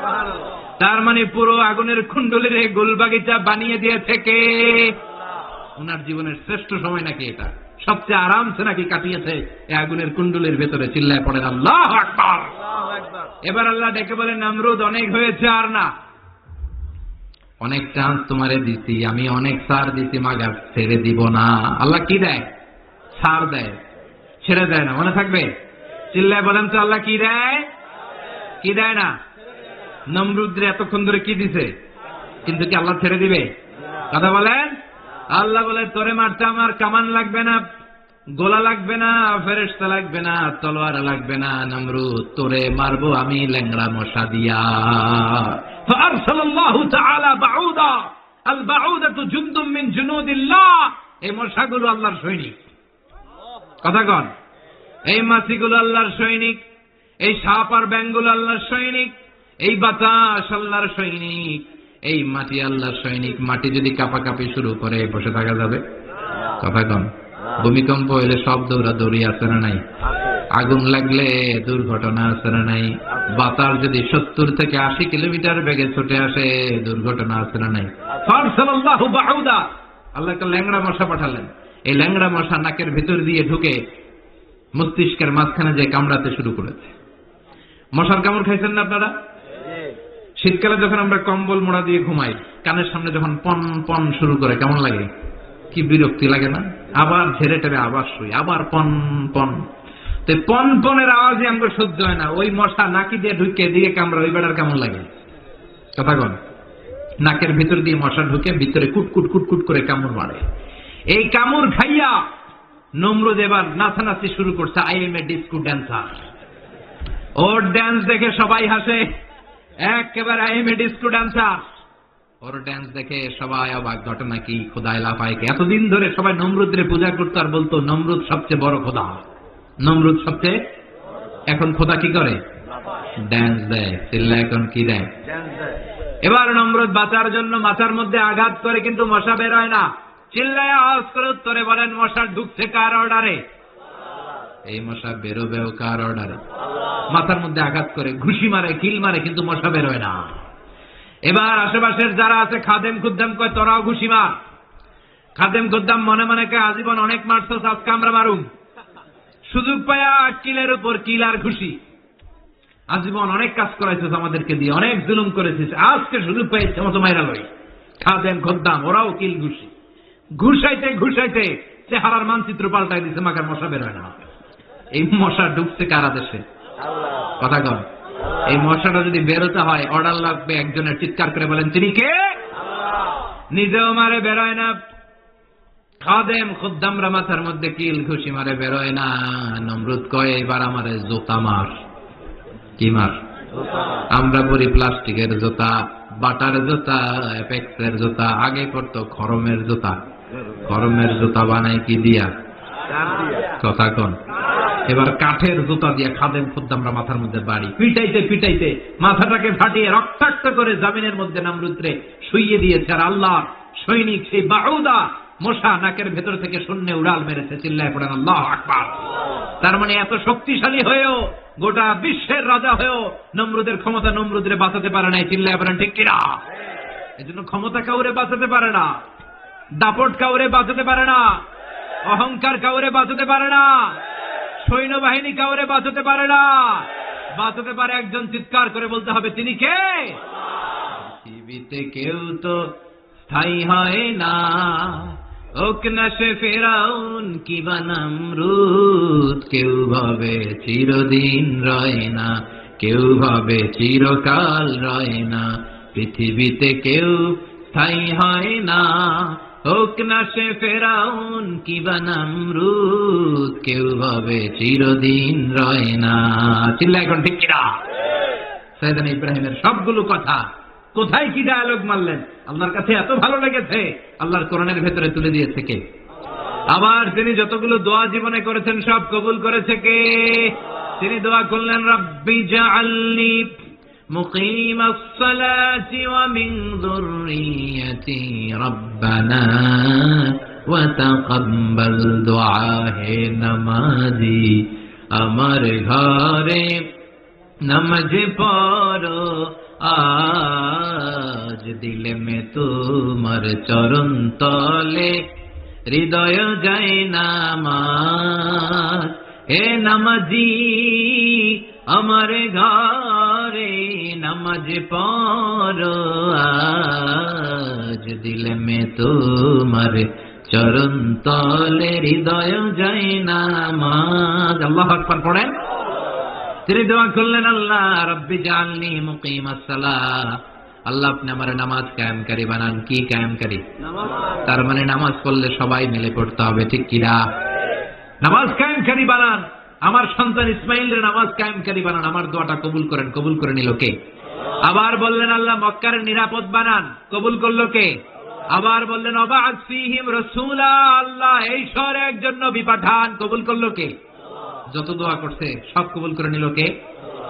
তার মানে পুরো আগুনের কুণ্ডলির গুলবাগিচা বানিয়ে দিয়েছে কে? ওনার জীবনের শ্রেষ্ঠ সময় নাকি এটা, সবচেয়ে আরামসে নাকি কাটিয়েছে এই আগুনের কুণ্ডলির ভেতরে। চিল্লায় পড়েন আল্লাহু আকবার। এবার আল্লাহ ডেকে বলেন, নমরুদ অনেক হয়েছে, আর না, অনেক চান্স তোমারে দিছি আমি, অনেক সার দিছি, মাগার ছেড়ে দিব না। আল্লাহ কি দেয়? সার দেয়, ছেড়ে দেয় না। মনে থাকবে? চিল্লায় বলেন তো আল্লাহ কি দেয়? কি দেয় না? নমরুদরে এতক্ষণ ধরে কি দিছে, কিন্তু কি আল্লাহ ছেড়ে দিবে? কথা বলেন। আল্লাহ বলে, তোরে মারতে আমার কামান লাগবে না, গোলা লাগবে না, ফেরেশতা লাগবে না, তলোয়ার লাগবে না, নমরুদ তোরে মারবো আমি ল্যাংড়া মশা দিয়া। ফারসালাল্লাহু তাআলা বাউদা, আল বাউদাতু জুনদুম মিন জুনুদিল্লাহ। এই মশাগুলো আল্লাহর সৈনিক। কথা কন। এই মাছিগুলো আল্লাহর সৈনিক, এই সাপ আর ব্যাঙগুলো আল্লাহর সৈনিক, এই বাতাস আল্লাহর সৈনিক, এই মাটি আল্লাহর সৈনিক। মাটি যদি কাঁপাকাঁপি শুরু করে বসে থাকা যাবে? কথা কন। ভূমিকম্প হইলে সব দৌড়াদৌড়ি আছে না নাই? আগুন লাগলে দুর্ঘটনা আছে না নাই? বাতাস যদি 70 থেকে 80 কিলোমিটার বেগে ছুটে আসে, দুর্ঘটনা আছে না নাই? ফারসালাল্লাহু বাউদা, আল্লাহ একটা ল্যাংড়া মশা পাঠালেন। এই ল্যাংড়া মশা নাকের ভিতর দিয়ে ঢুকে মস্তিষ্কের মাঝখানে যে কামড়াতে শুরু করেছে। মশার কামড় খাইছেন না আপনারা? শীতকালে যখন আমরা কম্বল মোড়া দিয়ে ঘুমাই, কানের সামনে যখন পন পন শুরু করে কেমন লাগে? কি বিরক্তি লাগে না? আবার ঝেড়ে টেরে আবার শুই, আবার পন পন। তো পন পনের আওয়াজই আমাকে সহ্য হয় না। ওই মশা নাকি দিয়ে ঢুকে দিয়ে কামড়া, ওই বেড়ার কেমন লাগে? কথা কন। নাকের ভিতর দিয়ে মশা ঢুকে ভিতরে কুটকুট কুটকুট করে কামড় মারে। এই কামড় খাইয়া নমরুদ এবার নাচানাচি শুরু করছে। I M A disco dancer. Or dance দেখে সবাই হাসে, একেবারে আইএমএ স্টুডেন্টস। ওর ড্যান্স দেখে সবাই অবাক, ঘটনা কি? খোদায় লাফায়। এতদিন ধরে সবাই নমরুদের পূজা করতো আর বলতো নমরুদ সবচেয়ে বড় খোদা, নমরুদ সবচেয়ে। এখন খোদা কি করে? ড্যান্স দেয়। চিল্লা এখন কি দেয়? এবার নমরুদ বাঁচার জন্য মাথার মধ্যে আঘাত করে, কিন্তু মশা বের হয় না। চিল্লায় আওয়াজ করে উত্তরে বলেন, মশা ঢুকছে কার অর্ডারে? এই মশা বেরোবেও কার অর্ডারে? মাথার মধ্যে আঘাত করে, ঘুষি মারে, কিল মারে, কিন্তু মশা বের হয় না। এবার আশেপাশের যারা আছে খাদেম খুদ্দাম কয়, তোরাও ঘুষি মার। খাদেম খুদ্দাম মনে মনে কয়, আজীবন অনেক মারছস, আজকে আমরা মারুম। সুযোগ পায়া কিলের উপর কিল আর ঘুষি। আজীবন অনেক কাজ করাইছিস আমাদেরকে দিয়ে, অনেক জুলুম করেছিস, আজকে সুযোগ পাইছে মতো মাইরা লই। খাদেম খুদ্দাম ওরাও কিল ঘুষি। ঘুষাইতে ঘুষাইতে চেহারার মানচিত্র পাল্টাই দিছে, মাকার মশা বের হয় না। এই মশা ঢুকছে কারা দেশে? কথা কন। এই মশাটা যদি বেরোতে হয়, অর্ডার লাগবে একজনের। চিৎকার করে বলেন, তিনি কে? নিজেও মারে, বেরোয় না। খাদেম খুদ্দামরা মাথার মধ্যে কিল ঘুষি মারে, বেরোয় না। নমরুদ কয়, এবার আমারে জুতা মার। কি মার? আমরা পরি প্লাস্টিকের জুতা, বাটার জুতা, অ্যাপেক্সের জুতা। আগে করতো খরমের জুতা। খরমের জুতা বানাই কি দিয়া? কথা কন। এবার কাঠের জুতা দিয়ে খাদেম খুদ্দামরা মাথার মধ্যে বাড়ি। পিটাইতে পিটাইতে মাথাটাকে ফাটিয়ে রক্তাক্ত করে জামিনের মধ্যে নমরুদরে শুইয়ে দিয়েছে। আর আল্লাহ সৈনিক সেই বাউদা মশা নাকের ভেতর থেকে শূন্যে উড়াল মেরেছে। চিল্লায় পড়েন আল্লাহু আকবার। তার মানে এত শক্তিশালী হয়েও, গোটা বিশ্বের রাজা হয়েও নমরুদের ক্ষমতা নমরুদরে বাঁচাতে পারে নাই। চিল্লায় পড়েন ঠিক কিনা? এজন্য ক্ষমতা কাউরে বাঁচাতে পারে না, দাপট কাউরে বাঁচাতে পারে না, অহংকার কাউরে বাঁচাতে পারে না, সৈন্যবাহিনী কাউরে বাঁচাতে পারে না। বাঁচাতে পারে একজন। চিৎকার করে বলতে হবে, তিনি কে? পৃথিবীতে কেউ তো স্থায়ী হয় না, হোক না সে ফেরাউন কিবা নমরুদ। কেউ ভাবে চিরদিন রয় না, কেউ ভাবে চিরকাল রয় না। পৃথিবীতে কেউ স্থায়ী হয় না, হোক না সে ফেরাউন কিবা নমরুদ। কেউ ভাবে চিরদিন রয় না। চিল্লা এখন ঠিক কিনা? সাইয়েদনা ইব্রাহিমের সবগুলো কথা কোথায় কি ডায়ালগ মারলেন, আল্লাহর কাছে এত ভালো লেগেছে, আল্লাহর কোরআনের ভেতরে তুলে দিয়েছে কে? আবার তিনি যতগুলো দোয়া জীবনে করেছেন সব কবুল করেছে কে? তিনি দোয়া করলেন, রাব্বি জাআলনি মুকিমাস সালাতি ওয়া মিন যুররিয়্যাতি রাব্বানা ওয়া তাকাব্বাল দুআ। হে নামাজি, আমার ঘরে নামাজ পড়ো আজ, দিলে মে তোমার চরণ তলে, হৃদয় যায় নামাজ। হে নামাজি, আমার ঘরে নামাজ পড়ো আজ, দিলে মে তোমার চরণ তলে, হৃদয় যায় নামাজ। আল্লাহু আকবার পড়েন। তিনি দোয়া করলেন, আল্লাহ রাব্বি জাআলনি মুকিমাস সালাহ, আল্লাহ আপনি আমার নামাজ কায়েমকারী বানান। কি কায়েমকারী? তার মানে নামাজ পড়লে সবাই মিলে পড়তে হবে, ঠিক কিনা? নামাজ কায়েমকারী বানান। আমার সন্তান ইসমাইলের নামাজ কায়েমকারী বানান। আমার দোয়াটা কবুল করেন। কবুল করে নিল কে? আবার বললেন, আল্লাহ মক্কার নিরাপদ বানান। কবুল করলো কে? আবার বললেন, ওয়াবআস ফীহিম রাসূলা, আল্লাহ এই শহরে একজন নবী পাঠান। কবুল করলো কে? যত দোয়া করছে সব কবুল করে নিল কে?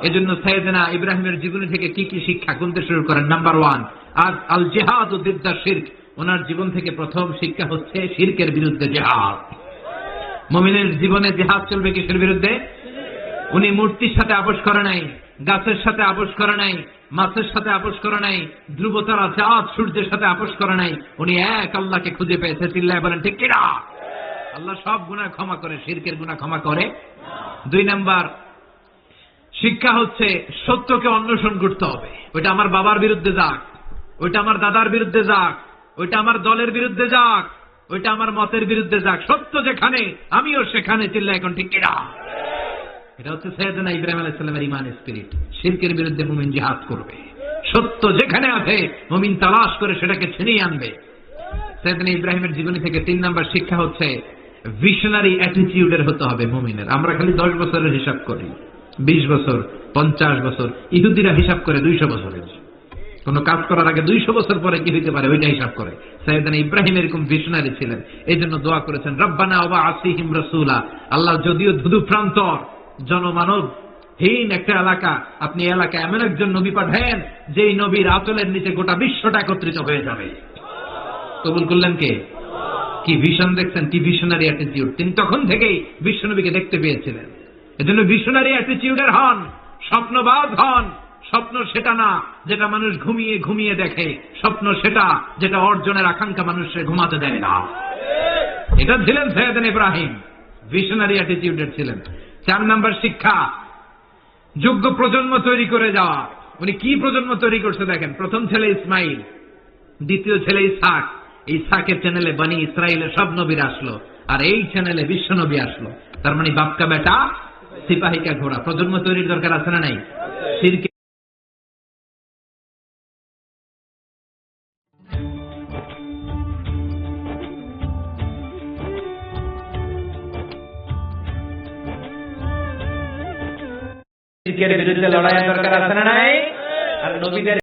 এজন্য সাইয়েদনা ইব্রাহিমের জীবনী থেকে কি কি শিক্ষা গুনতে শুরু করেন। নাম্বার 1, আজ আল জিহাদু দিদ্দা শিরক। ওনার জীবন থেকে প্রথম শিক্ষা হচ্ছে শিরকের বিরুদ্ধে জিহাদ। মুমিনের জীবনে জিহাদ চলবে কিসের বিরুদ্ধে? উনি মূর্তির সাথে আপোষ করে নাই, গাছের সাথে আপোষ করে নাই, মাছের সাথে আপোষ করে নাই, ধ্রুবতারা চাঁদ সূর্যের সাথে আপোষ করে নাই। উনি এক আল্লাহকে খুঁজে পেয়েছে। চিল্লায় বলেন ঠিক কিনা? আল্লাহ সব গুনাহ ক্ষমা করে, শিরকের গুনাহ ক্ষমা করে। 2 নাম্বার শিক্ষা হচ্ছে সত্যকে অন্বেষণ করতে হবে। ওইটা আমার বাবার বিরুদ্ধে যাক, ওইটা আমার দাদার বিরুদ্ধে যাক, ওইটা আমার দলের বিরুদ্ধে যাক, ওইটা আমার মতের বিরুদ্ধে যাক, সত্য যেখানে আমিও সেখানে। চিল্লা এখন ঠিক কিনা? এটা হচ্ছে সাইয়েদনা ইব্রাহিম আলাইহিস সালামের ঈমান স্পিরিট। শিরকের বিরুদ্ধে মুমিন জিহাদ করবে। সত্য যেখানে আছে মুমিন তালাশ করে সেটাকে ছিনিয়ে আনবে। সাইয়েদনা ইব্রাহিমের জীবনী থেকে 3 নাম্বার শিক্ষা হচ্ছে ভিশনারি অ্যাটিটিউডের হতে হবে মুমিনের। আমরা খালি 10 বছরের হিসাব করি, 20 বছর, 50 বছর। ইহুদিরা হিসাব করে 200 বছরের। কোন কাজ করার আগে 200 বছর পরে কি হইতে পারে ওইটা হিসাব করে। সাইয়েদনা ইব্রাহিম এরকম ভিশনারি ছিলেন, এই জন্য দোয়া করেছেন রব্বানা ওয়া আসিহিম রাসূলা। আল্লাহ যদিও ধুধু প্রান্তর জনমানব হীন একটা এলাকা, আপনি এলাকায় এমন একজন নবী পাঠান যেই নবীর আঁচলের নিচে গোটা বিশ্বটা একত্রিত হয়ে যাবে। কবুল করলেন কে? কি ভিশন দেখছেন, কি ভিশনারি অ্যাটিটিউড। তিনি তখন থেকেই বিশ্বনবীকে দেখতে পেয়েছিলেন। এজন্য ভিশনারি অ্যাটিটিউডের হন, স্বপ্নবাজ হন। স্বপ্ন সেটা না যেটা মানুষ ঘুমিয়ে ঘুমিয়ে দেখে, স্বপ্ন সেটা যেটা অর্জনের আকাঙ্ক্ষা মানুষের ঘুমাতে দেয় না। এটা ছিলেন সাইয়েদনা ইব্রাহিম, ভিশনারি অ্যাটিটিউডের ছিলেন। 4 নাম্বার শিক্ষা, যোগ্য প্রজন্ম তৈরি করে যাওয়া। উনি কি প্রজন্ম তৈরি করছে দেখেন। প্রথম ছেলে ইসমাইল, দ্বিতীয় ছেলে ইসহাক। ইসহাকের চ্যানেলে বনি ইসরায়েলের সব নবীরা আসলো, আর এই চ্যানেলে বিশ্ব নবী আসলো। তার মানে বাপকা বেটা সিপাহিকা ঘোড়া। প্রজন্ম তৈরির দরকার আছে না নাই? শিরকে বিরুদ্ধে লড়াইয়ের দরকার আছে না নাই? আর নবীদের